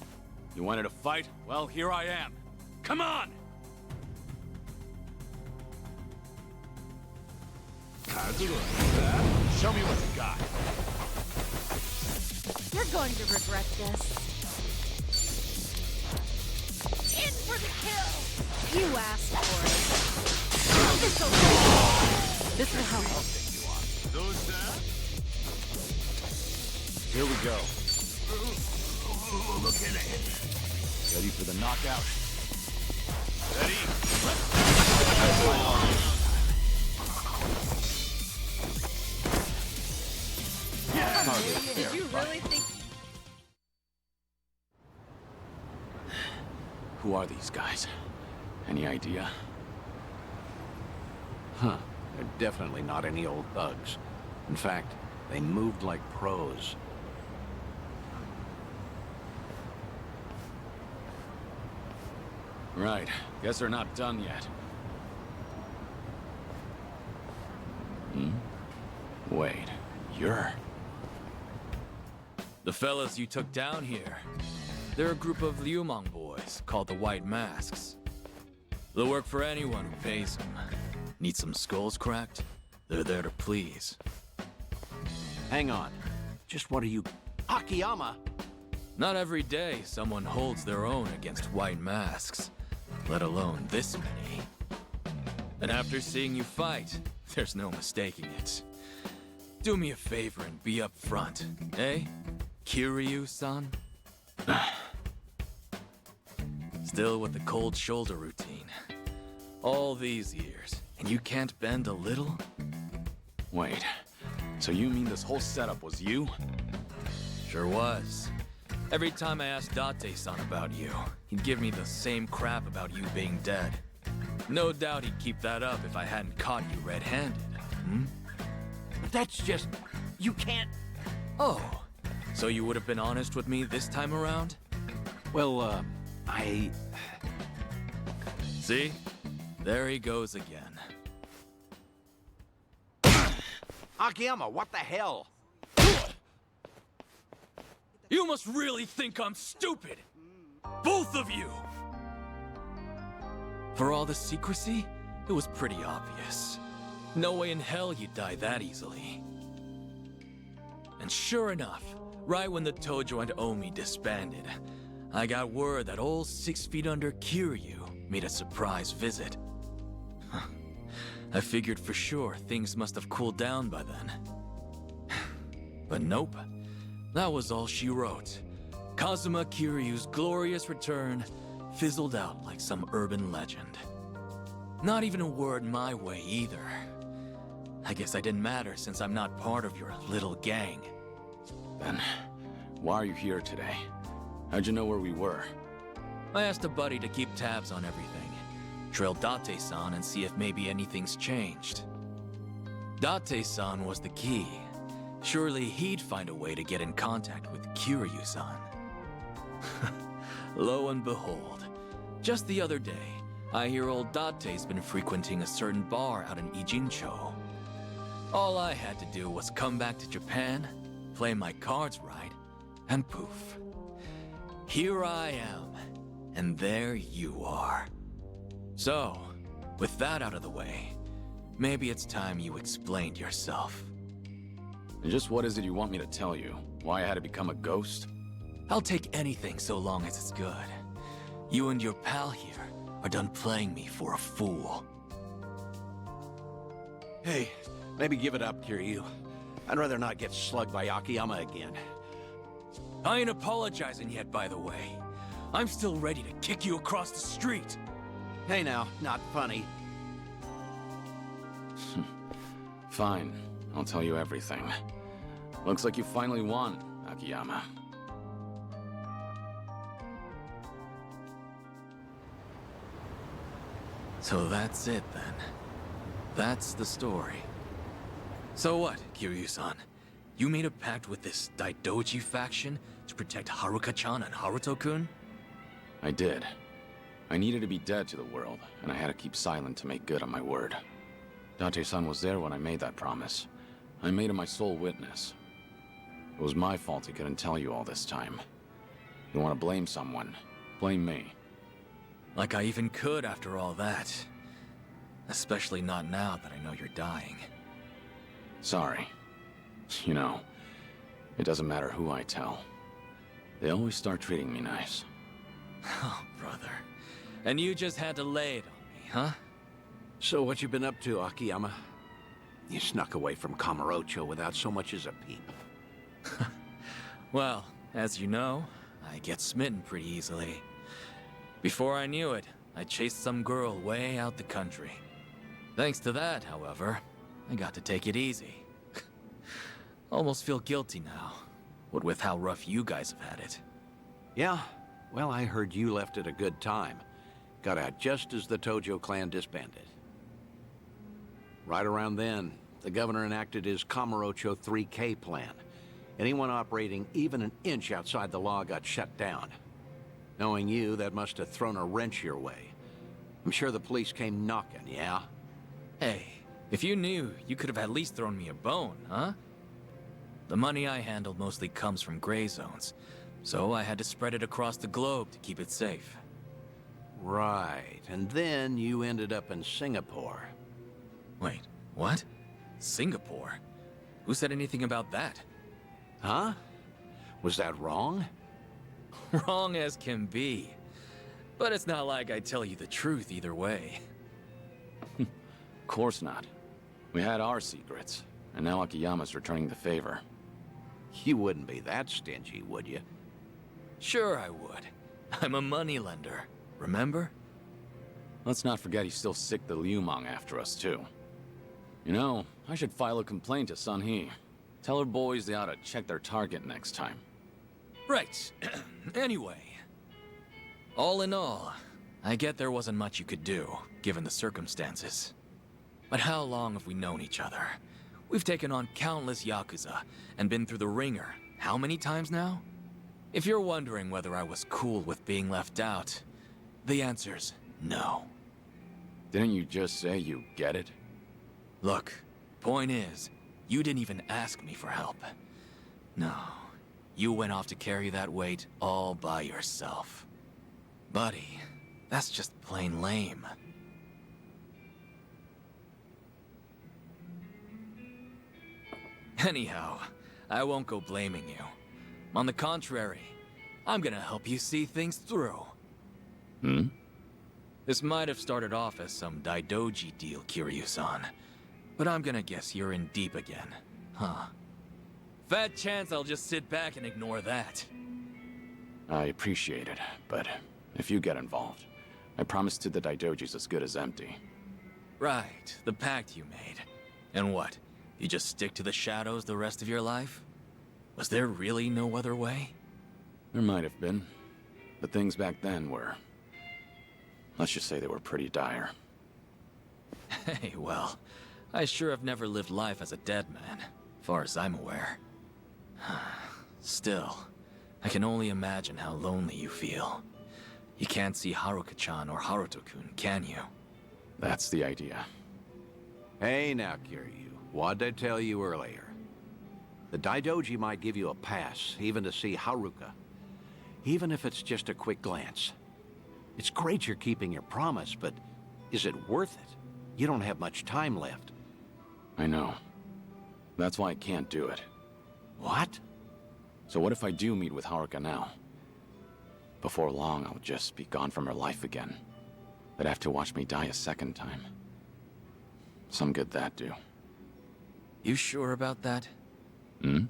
You wanted to fight? Well, here I am. Come on! Show me what you got. You're going to regret this. In for the kill! You asked for it. This will help. Here we go. Look at it. Ready for the knockout. Did you really think... Who are these guys? Any idea? Huh. They're definitely not any old thugs. In fact, they moved like pros. Right. Guess they're not done yet. Wait. You're... The fellas you took down here. They're a group of Liumang boys called the White Masks. They'll work for anyone who pays them. Need some skulls cracked? They're there to please. Hang on. Just what are you... Akiyama! Not every day someone holds their own against White Masks, let alone this many. And after seeing you fight, there's no mistaking it. Do me a favor and be up front, eh? Kiryu-san? Still with the cold shoulder routine. All these years, and you can't bend a little? Wait, so you mean this whole setup was you? Sure was. Every time I asked Date-san about you, he'd give me the same crap about you being dead. No doubt he'd keep that up if I hadn't caught you red-handed, But that's just... You can't... Oh, so you would have been honest with me this time around? Well, I... See? There he goes again. Akiyama, what the hell? You must really think I'm stupid! Both of you! For all the secrecy, it was pretty obvious. No way in hell you'd die that easily. And sure enough, right when the Tojo and Omi disbanded, I got word that old 6 feet under Kiryu made a surprise visit. I figured for sure things must have cooled down by then. But nope. That was all she wrote. Kazuma Kiryu's glorious return fizzled out like some urban legend. Not even a word my way either. I guess I didn't matter since I'm not part of your little gang. Then, why are you here today? How'd you know where we were? I asked a buddy to keep tabs on everything. Trail Date-san and see if maybe anything's changed. Date-san was the key. Surely he'd find a way to get in contact with Kiryu-san. Lo and behold, just the other day, I hear old Date's been frequenting a certain bar out in Ijincho. All I had to do was come back to Japan, play my cards right, and poof. Here I am, and there you are. So, with that out of the way, maybe it's time you explained yourself. And just what is it you want me to tell you? Why I had to become a ghost? I'll take anything so long as it's good. You and your pal here are done playing me for a fool. Hey, maybe give it up, Kiryu. I'd rather not get slugged by Akiyama again. I ain't apologizing yet, by the way. I'm still ready to kick you across the street. Hey now, not funny. Fine, I'll tell you everything. Looks like you finally won, Akiyama. So that's it, then. That's the story. So what, Kiryu-san? You made a pact with this Daidoji faction to protect Haruka-chan and Haruto-kun? I did. I needed to be dead to the world, and I had to keep silent to make good on my word. Date-san was there when I made that promise. I made him my sole witness. It was my fault he couldn't tell you all this time. You want to blame someone, blame me. Like I even could after all that. Especially not now that I know you're dying. Sorry. You know, it doesn't matter who I tell. They always start treating me nice. Oh, brother. And you just had to lay it on me, huh? So what you been up to, Akiyama? You snuck away from Kamurocho without so much as a peep. Well, as you know, I get smitten pretty easily. Before I knew it, I chased some girl way out the country. Thanks to that, however, I got to take it easy. Almost feel guilty now, what with how rough you guys have had it. Yeah? Well, I heard you left at a good time. Got out just as the Tojo clan disbanded. Right around then, the governor enacted his Kamurocho 3K plan. Anyone operating even an inch outside the law got shut down. Knowing you, that must have thrown a wrench your way. I'm sure the police came knocking, yeah? Hey, if you knew, you could have at least thrown me a bone, huh? The money I handled mostly comes from gray zones, so I had to spread it across the globe to keep it safe. Right, and then you ended up in Singapore. Wait, what? Singapore? Who said anything about that? Huh? Was that wrong? Wrong as can be. But it's not like I tell you the truth either way. Of course not. We had our secrets, and now Akiyama's returning the favor. You wouldn't be that stingy, would you? Sure I would. I'm a moneylender, remember? Let's not forget he's still sick the Liumang after us, too. You know, I should file a complaint to Sun He. Tell her boys they ought to check their target next time. Right. Anyway. All in all, I get there wasn't much you could do, given the circumstances. But how long have we known each other? We've taken on countless Yakuza, and been through the ringer, how many times now? If you're wondering whether I was cool with being left out, the answer's no. Didn't you just say you get it? Look, point is, you didn't even ask me for help. No, you went off to carry that weight all by yourself. Buddy, that's just plain lame. Anyhow, I won't go blaming you. On the contrary, I'm gonna help you see things through. Hmm? This might have started off as some Daidoji deal, Kiryu-san. But I'm gonna guess you're in deep again, huh? Fat chance I'll just sit back and ignore that. I appreciate it, but if you get involved, I promise to the Daidojis as good as empty. Right, the pact you made. And what? You just stick to the shadows the rest of your life? Was there really no other way? There might have been, but things back then were... let's just say they were pretty dire. Hey, well, I sure have never lived life as a dead man, far as I'm aware. Still, I can only imagine how lonely you feel. You can't see Haruka-chan or Haruto-kun, can you? That's the idea. Hey now, Kiryu. What'd I tell you earlier? The Daidoji might give you a pass, even to see Haruka. Even if it's just a quick glance. It's great you're keeping your promise, but is it worth it? You don't have much time left. I know. That's why I can't do it. What? So what if I do meet with Haruka now? Before long, I'll just be gone from her life again. They'd have to watch me die a second time. Some good that do. You sure about that? Hmm?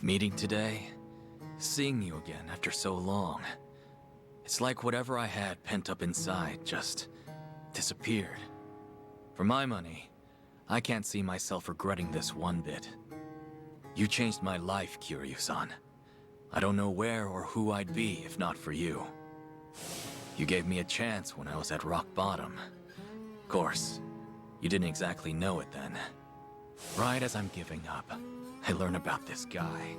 Meeting today, seeing you again after so long. It's like whatever I had pent up inside just disappeared. For my money, I can't see myself regretting this one bit. You changed my life, Kiryu-san. I don't know where or who I'd be if not for you. You gave me a chance when I was at rock bottom. Of course, you didn't exactly know it then. Right as I'm giving up, I learn about this guy.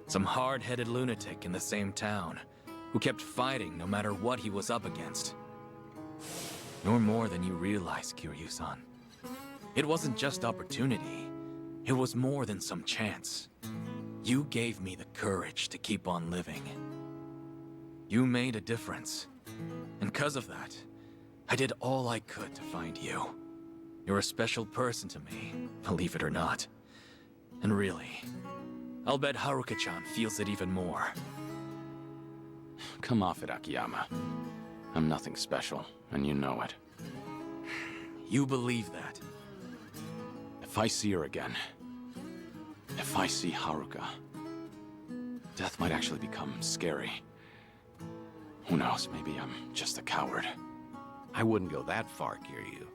Some hard-headed lunatic in the same town, who kept fighting no matter what he was up against. You're more than you realize, Kiryu-san. It wasn't just opportunity. It was more than some chance. You gave me the courage to keep on living. You made a difference. And because of that, I did all I could to find you. You're a special person to me, believe it or not. And really, I'll bet Haruka-chan feels it even more. Come off it, Akiyama. I'm nothing special, and you know it. You believe that? If I see her again, if I see Haruka, death might actually become scary. Who knows, maybe I'm just a coward. I wouldn't go that far, Kiryu.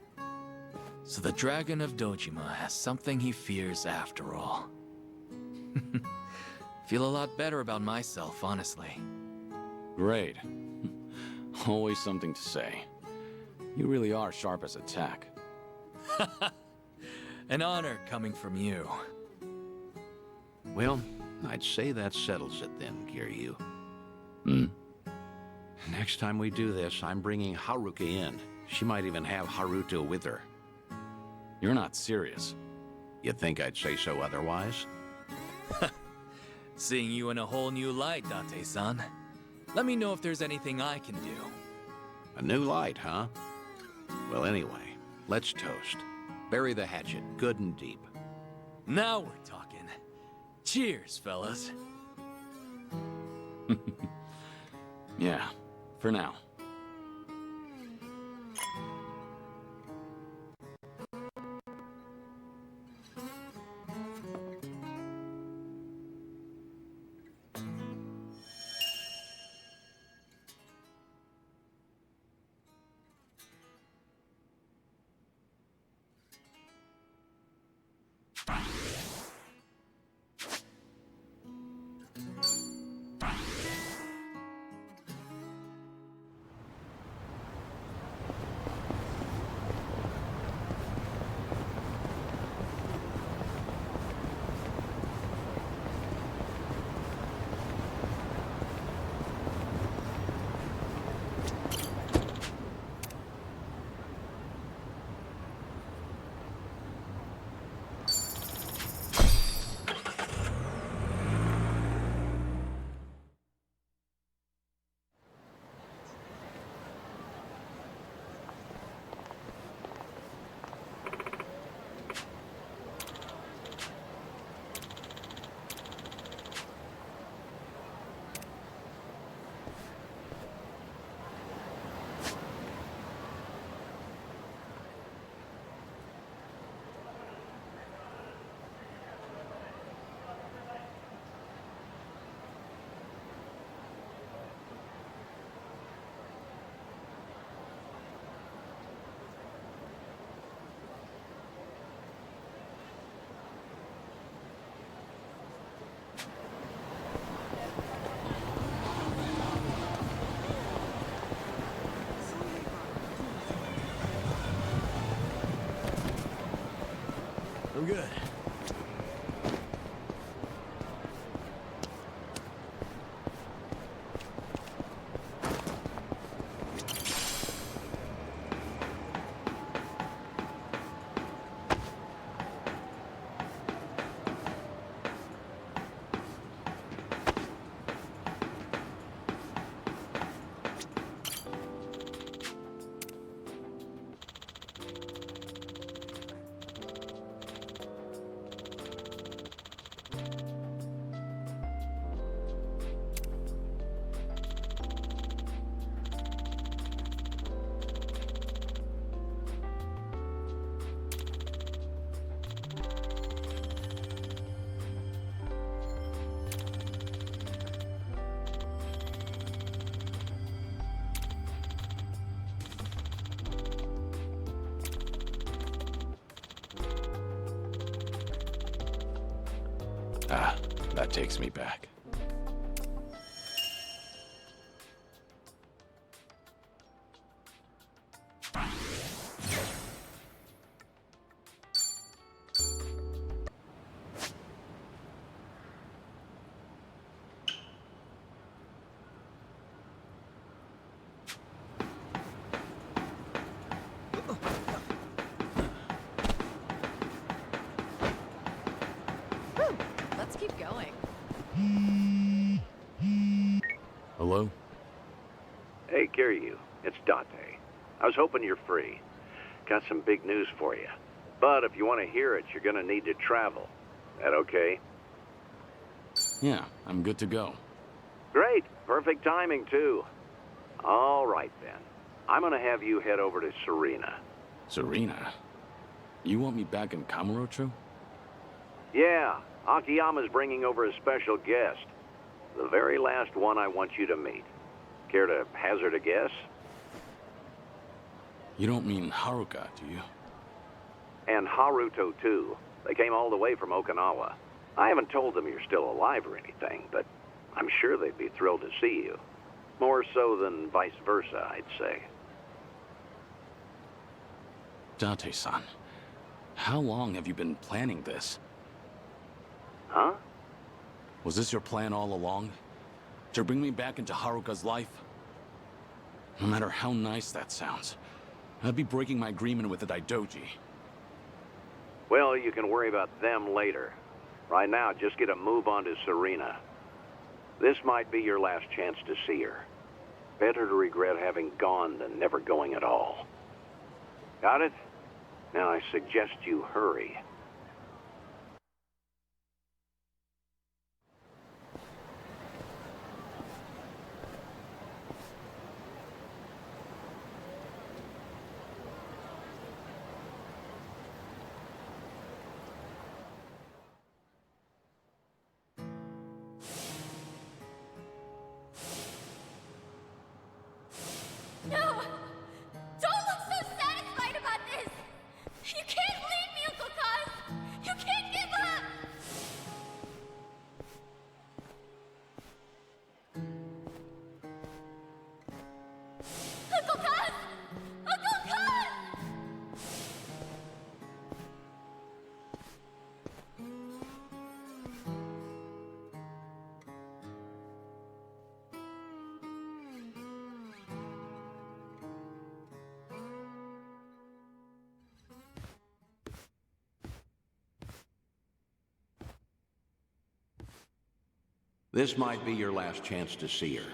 So the Dragon of Dojima has something he fears after all. Feel a lot better about myself, honestly. Great. Always something to say. You really are sharp as a tack. An honor coming from you. Well, I'd say that settles it then, Kiryu. Hmm? Next time we do this, I'm bringing Haruka in. She might even have Haruto with her. You're not serious. You'd think I'd say so otherwise? Seeing you in a whole new light, Date-san. Let me know if there's anything I can do. A new light, huh? Well, anyway, let's toast. Bury the hatchet good and deep. Now we're talking. Cheers, fellas. Yeah, for now. I'm good. Ah, that takes me back. Let's keep going. Hello? Hey, Kiryu. It's Date. I was hoping you're free. Got some big news for you. But if you want to hear it, you're gonna need to travel. That okay? Yeah, I'm good to go. Great. Perfect timing, too. All right, then. I'm gonna have you head over to Serena. Serena? You want me back in Kamurocho? Yeah, Akiyama's bringing over a special guest. The very last one I want you to meet. Care to hazard a guess? You don't mean Haruka, do you? And Haruto, too. They came all the way from Okinawa. I haven't told them you're still alive or anything, but I'm sure they'd be thrilled to see you. More so than vice versa, I'd say. Date-san, how long have you been planning this? Huh? Was this your plan all along? To bring me back into Haruka's life? No matter how nice that sounds, I'd be breaking my agreement with the Daidoji. Well, you can worry about them later. Right now, just get a move on to Serena. This might be your last chance to see her. Better to regret having gone than never going at all. Got it? Now I suggest you hurry. No! Don't look so satisfied about this! You can't leave me, Uncle Kaz! You can't give up! Uncle Kaz! Uncle Kaz! This might be your last chance to see her.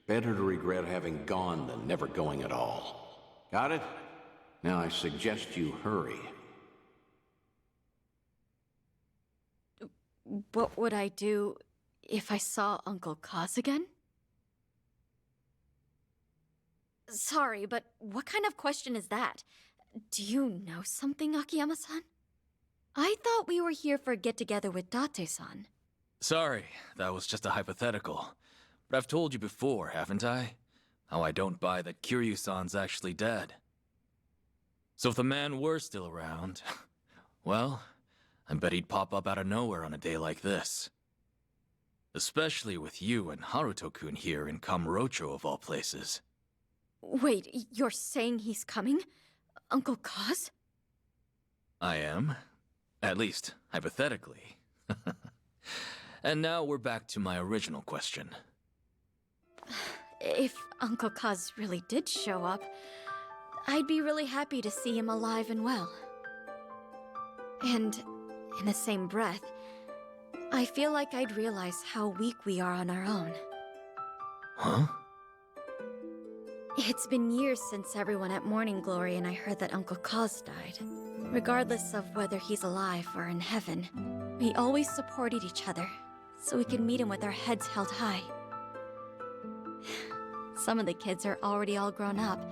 Better to regret having gone than never going at all. Got it? Now I suggest you hurry. What would I do if I saw Uncle Kaz again? Sorry, but what kind of question is that? Do you know something, Akiyama-san? I thought we were here for a get-together with Date-san. Sorry, that was just a hypothetical. But I've told you before, haven't I? How I don't buy that Kiryu-san's actually dead. So if the man were still around, well, I bet he'd pop up out of nowhere on a day like this. Especially with you and Haruto-kun here in Kamurocho of all places. Wait, you're saying he's coming? Uncle Kaz? I am. At least, hypothetically. And now we're back to my original question. If Uncle Kaz really did show up, I'd be really happy to see him alive and well. And in the same breath, I feel like I'd realize how weak we are on our own. Huh? It's been years since everyone at Morning Glory and I heard that Uncle Kaz died. Regardless of whether he's alive or in heaven, we always supported each other, so we could meet him with our heads held high. Some of the kids are already all grown up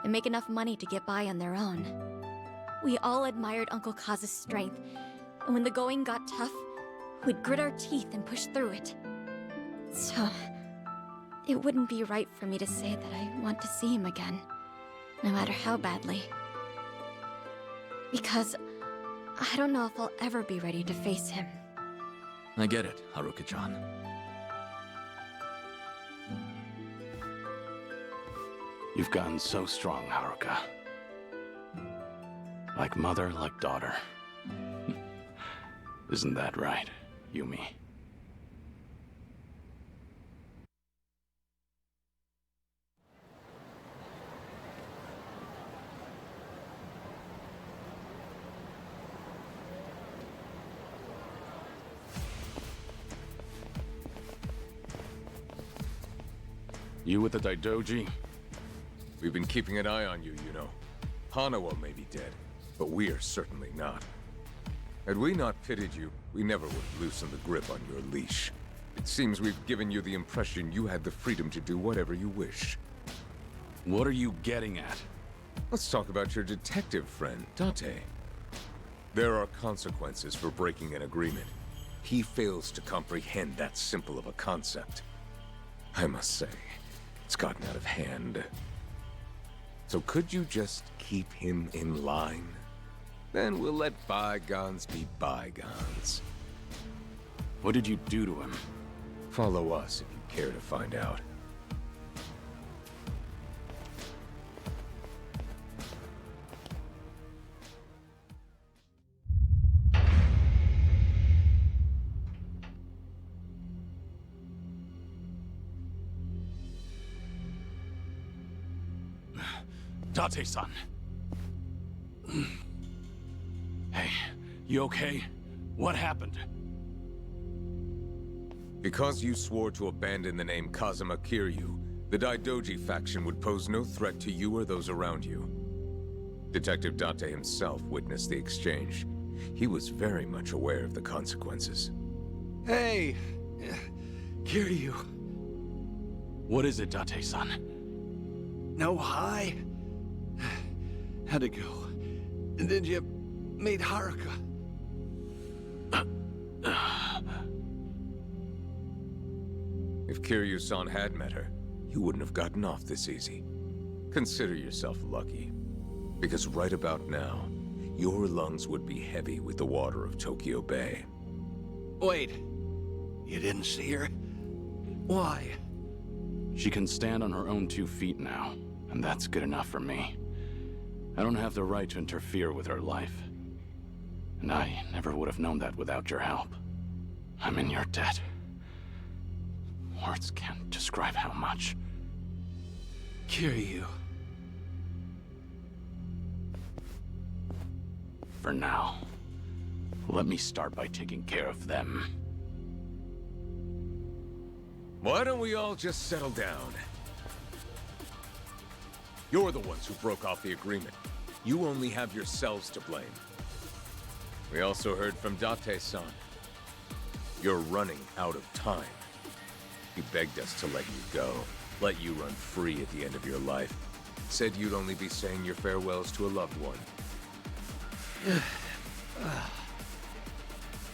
and make enough money to get by on their own. We all admired Uncle Kaz's strength, and when the going got tough, we'd grit our teeth and push through it. So, it wouldn't be right for me to say that I want to see him again, no matter how badly. Because I don't know if I'll ever be ready to face him. I get it, Haruka-chan. You've gotten so strong, Haruka. Like mother, like daughter. Isn't that right, Yumi? You with the Daidoji? We've been keeping an eye on you, you know. Hanawa may be dead, but we are certainly not. Had we not pitied you, we never would have loosened the grip on your leash. It seems we've given you the impression you had the freedom to do whatever you wish. What are you getting at? Let's talk about your detective friend, Date. There are consequences for breaking an agreement. He fails to comprehend that simple of a concept. I must say, it's gotten out of hand. So could you just keep him in line? Then we'll let bygones be bygones. What did you do to him? Follow us if you care to find out. Date-san. Hey, you okay? What happened? Because you swore to abandon the name Kazuma Kiryu, the Daidoji faction would pose no threat to you or those around you. Detective Date himself witnessed the exchange. He was very much aware of the consequences. Hey, Kiryu. What is it, Date-san? No hi? How'd it go? Did you meet Haruka? If Kiryu-san had met her, you wouldn't have gotten off this easy. Consider yourself lucky. Because right about now, your lungs would be heavy with the water of Tokyo Bay. Wait, you didn't see her? Why? She can stand on her own 2 feet now, and that's good enough for me. I don't have the right to interfere with her life. And I never would have known that without your help. I'm in your debt. Words can't describe how much. Kiryu. For now, let me start by taking care of them. Why don't we all just settle down? You're the ones who broke off the agreement. You only have yourselves to blame. We also heard from Date-san. You're running out of time. He begged us to let you go, let you run free at the end of your life. Said you'd only be saying your farewells to a loved one.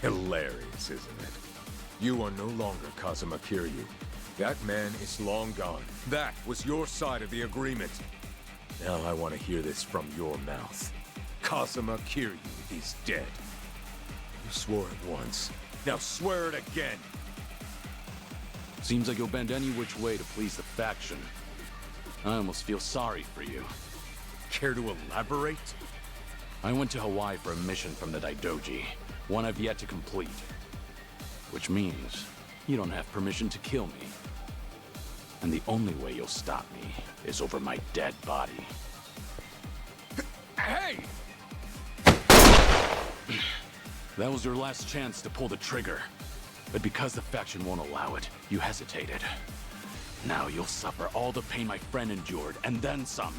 Hilarious, isn't it? You are no longer Kazuma Kiryu. That man is long gone. That was your side of the agreement. Now I want to hear this from your mouth. Kazuma Kiryu is dead. You swore it once. Now swear it again. Seems like you'll bend any which way to please the faction. I almost feel sorry for you. Care to elaborate? I went to Hawaii for a mission from the Daidoji, one I've yet to complete. Which means you don't have permission to kill me. And the only way you'll stop me is over my dead body. Hey! That was your last chance to pull the trigger. But because the faction won't allow it, you hesitated. Now you'll suffer all the pain my friend endured, and then some.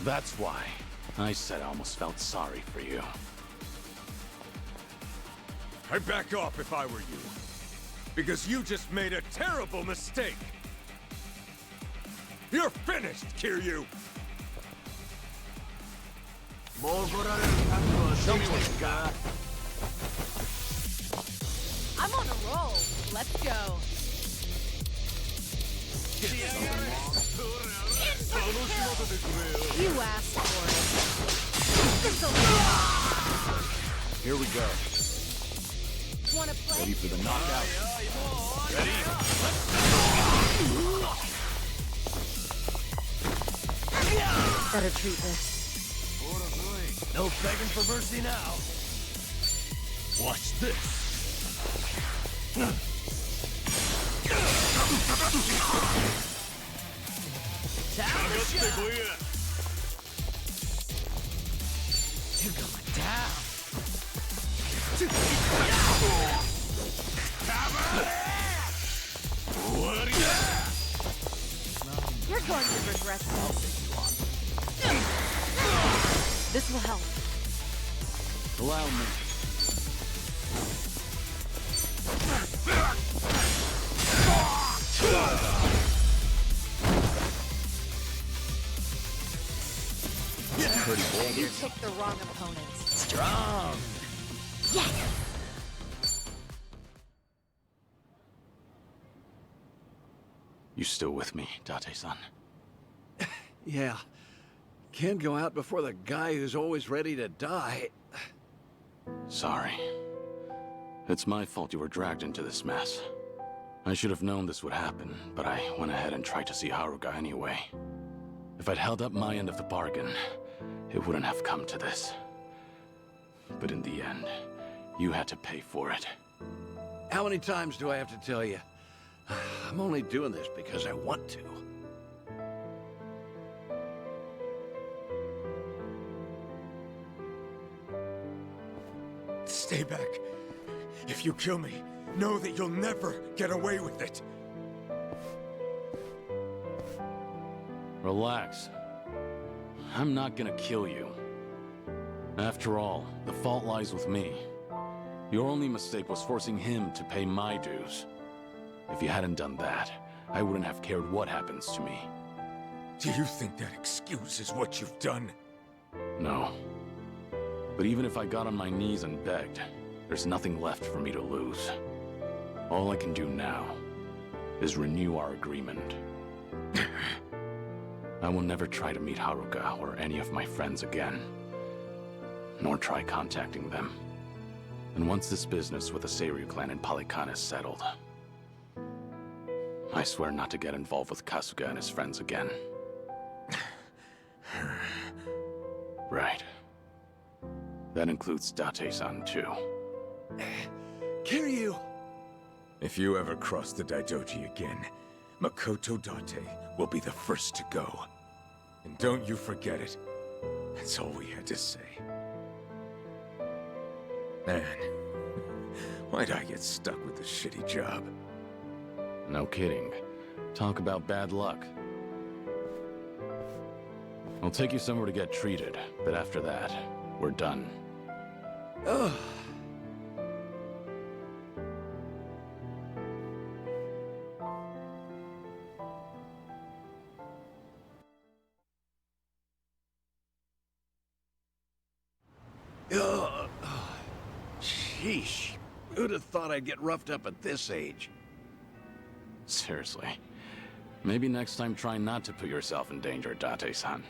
That's why I said I almost felt sorry for you. I'd back off if I were you. Because you just made a terrible mistake. You're finished, Kiryu! Show me what you got. I'm on a roll. Let's go. You asked for it. Here we go. Wanna play? Ready for the knockout. Ready? Better treat this. No begging for mercy now. Watch this. You're going down. You're going to regret this. This will help. Allow me. Pretty bold. You picked the wrong opponents. Strong. Yes! You still with me, Date-san? Yeah. Can't go out before the guy who's always ready to die. Sorry. It's my fault you were dragged into this mess. I should have known this would happen, but I went ahead and tried to see Haruka anyway. If I'd held up my end of the bargain, it wouldn't have come to this. But in the end, you had to pay for it. How many times do I have to tell you? I'm only doing this because I want to. Stay back. If you kill me, know that you'll never get away with it. Relax. I'm not gonna kill you. After all, the fault lies with me. Your only mistake was forcing him to pay my dues. If you hadn't done that, I wouldn't have cared what happens to me. Do you think that excuses what you've done? No. But even if I got on my knees and begged, there's nothing left for me to lose. All I can do now is renew our agreement. I will never try to meet Haruka or any of my friends again, nor try contacting them. And once this business with the Seiryu clan in Palikan is settled, I swear not to get involved with Kasuga and his friends again. Right. That includes Date-san too. Kiryu! If you ever cross the Daidoji again, Makoto Date will be the first to go. And don't you forget it. That's all we had to say. Man, why'd I get stuck with this shitty job? No kidding. Talk about bad luck. I'll take you somewhere to get treated, but after that, we're done. Ugh. Sheesh. Who'd have thought I'd get roughed up at this age? Seriously. Maybe next time try not to put yourself in danger, Date-san.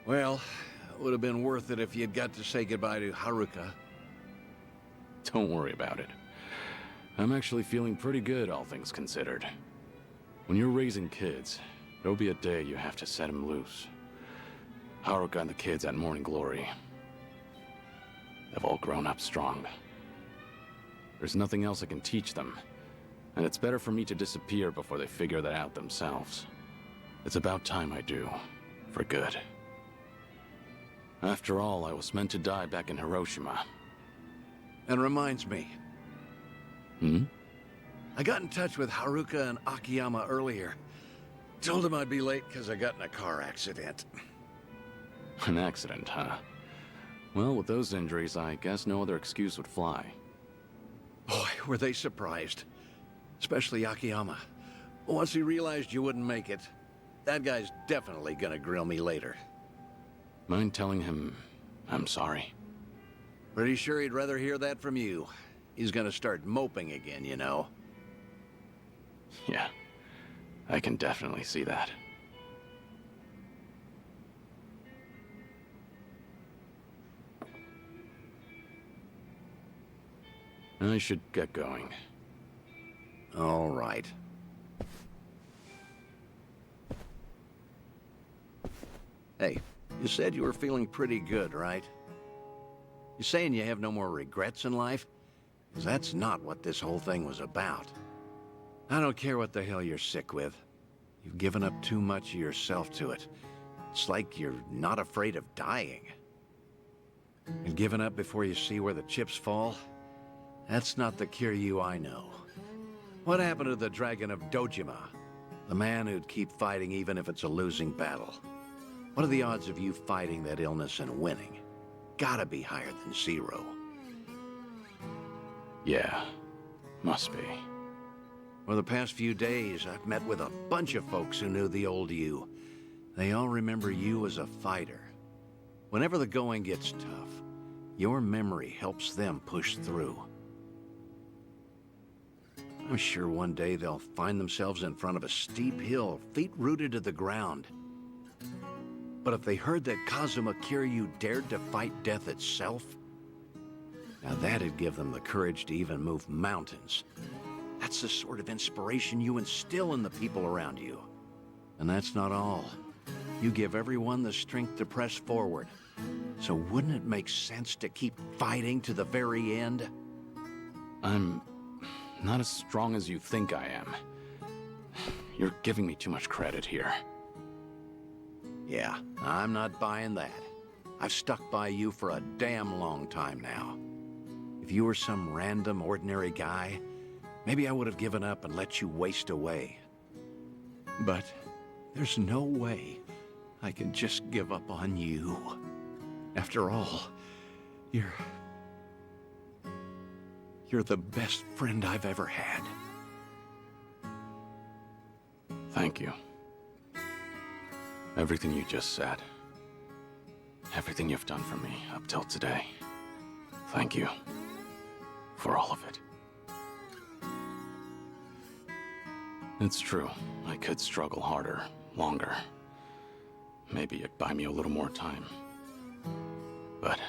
Well, it would have been worth it if you'd got to say goodbye to Haruka. Don't worry about it. I'm actually feeling pretty good, all things considered. When you're raising kids, there'll be a day you have to set them loose. Haruka and the kids at Morning Glory, they've all grown up strong. There's nothing else I can teach them, and it's better for me to disappear before they figure that out themselves. It's about time I do, for good. After all, I was meant to die back in Hiroshima. And reminds me. Hmm? I got in touch with Haruka and Akiyama earlier. Told them I'd be late because I got in a car accident. An accident, huh? Well, with those injuries, I guess no other excuse would fly. Boy, were they surprised. Especially Akiyama. Once he realized you wouldn't make it, that guy's definitely gonna grill me later. Mind telling him I'm sorry? Pretty sure he'd rather hear that from you. He's gonna start moping again, you know. Yeah, I can definitely see that. I should get going. All right. Hey, you said you were feeling pretty good, right? You saying you have no more regrets in life? 'Cause that's not what this whole thing was about. I don't care what the hell you're sick with. You've given up too much of yourself to it. It's like you're not afraid of dying. And giving up before you see where the chips fall? That's not the Kiryu I know. What happened to the Dragon of Dojima? The man who'd keep fighting even if it's a losing battle. What are the odds of you fighting that illness and winning? Gotta be higher than 0. Yeah, must be. For the past few days, I've met with a bunch of folks who knew the old you. They all remember you as a fighter. Whenever the going gets tough, your memory helps them push through. I'm sure one day they'll find themselves in front of a steep hill, feet rooted to the ground. But if they heard that Kazuma Kiryu dared to fight death itself, now that'd give them the courage to even move mountains. That's the sort of inspiration you instill in the people around you. And that's not all. You give everyone the strength to press forward. So wouldn't it make sense to keep fighting to the very end? I'm not as strong as you think I am. You're giving me too much credit here. Yeah, I'm not buying that. I've stuck by you for a damn long time now. If you were some random, ordinary guy, maybe I would have given up and let you waste away. But there's no way I can just give up on you. After all, you're the best friend I've ever had. Thank you. Everything you just said. Everything you've done for me up till today. Thank you. For all of it. It's true. I could struggle harder, longer. Maybe it'd buy me a little more time. But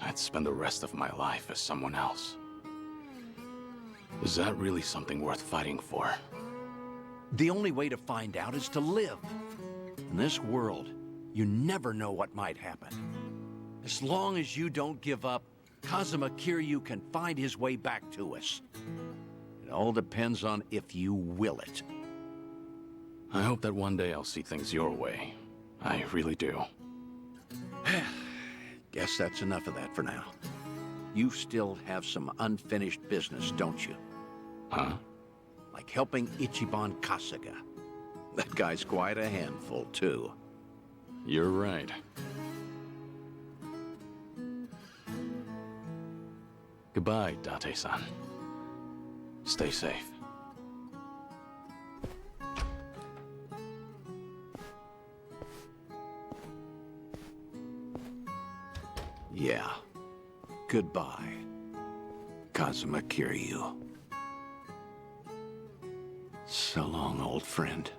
I'd spend the rest of my life as someone else. Is that really something worth fighting for? The only way to find out is to live. In this world, you never know what might happen. As long as you don't give up, Kazuma Kiryu can find his way back to us. It all depends on if you will it. I hope that one day I'll see things your way. I really do. Guess that's enough of that for now. You still have some unfinished business, don't you? Huh? Like helping Ichiban Kasuga. That guy's quite a handful, too. You're right. Goodbye, Date-san. Stay safe. Yeah. Goodbye, Kazuma Kiryu. So long, old friend.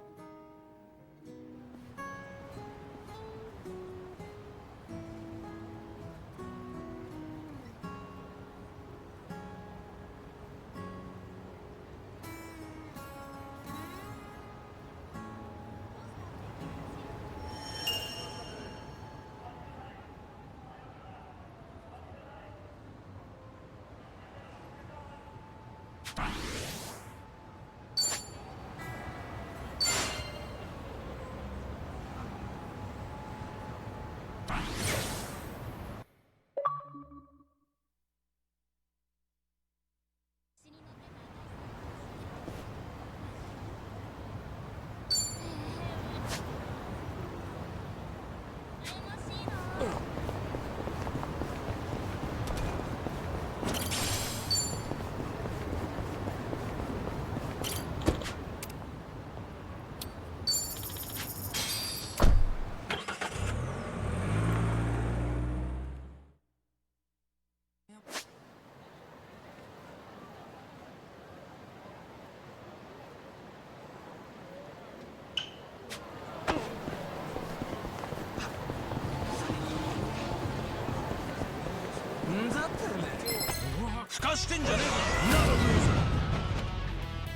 してんじゃねえぞ Not a loser!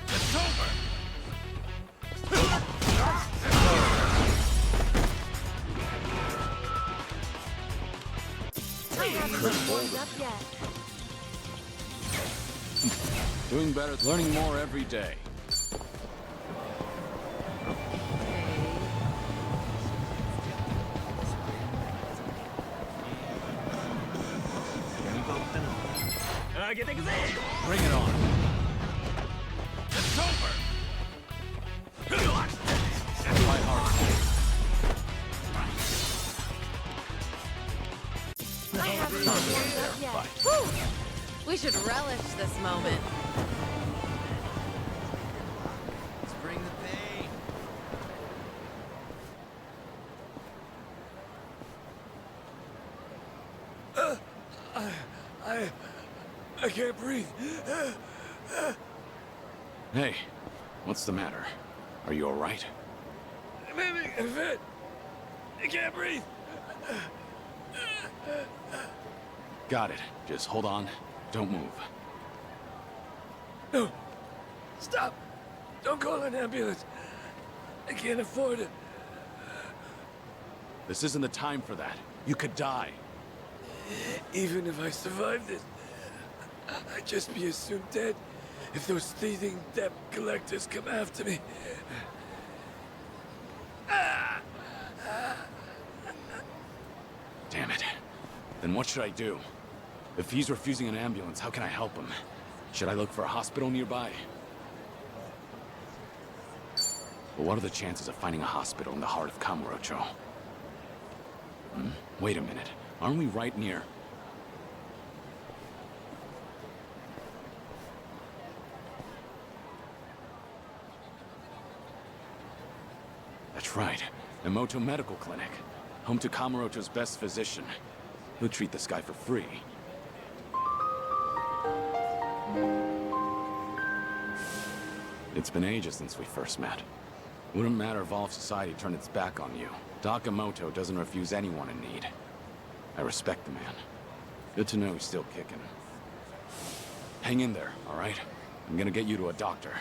It's over! I haven't been warmed up yet. Doing better, learning more every day. Bring it on. It's over! My heart. I haven't been warmed up yet. Whew. We should relish this moment. Let's bring the pain. I can't breathe. Hey, what's the matter? Are you all right? I'm having a fit. I can't breathe. Got it. Just hold on. Don't move. No. Stop. Don't call an ambulance. I can't afford it. This isn't the time for that. You could die. Even if I survive this, I'd just be assumed dead if those thieving debt collectors come after me. Damn it. Then what should I do? If he's refusing an ambulance, how can I help him? Should I look for a hospital nearby? But what are the chances of finding a hospital in the heart of Kamurocho? Wait a minute. Aren't we right near? That's right. Emoto Medical Clinic. Home to Kamurocho's best physician. He'll treat this guy for free. It's been ages since we first met. Wouldn't matter if all of society turned its back on you. Doc Emoto doesn't refuse anyone in need. I respect the man. Good to know he's still kicking. Hang in there, all right? I'm gonna get you to a doctor.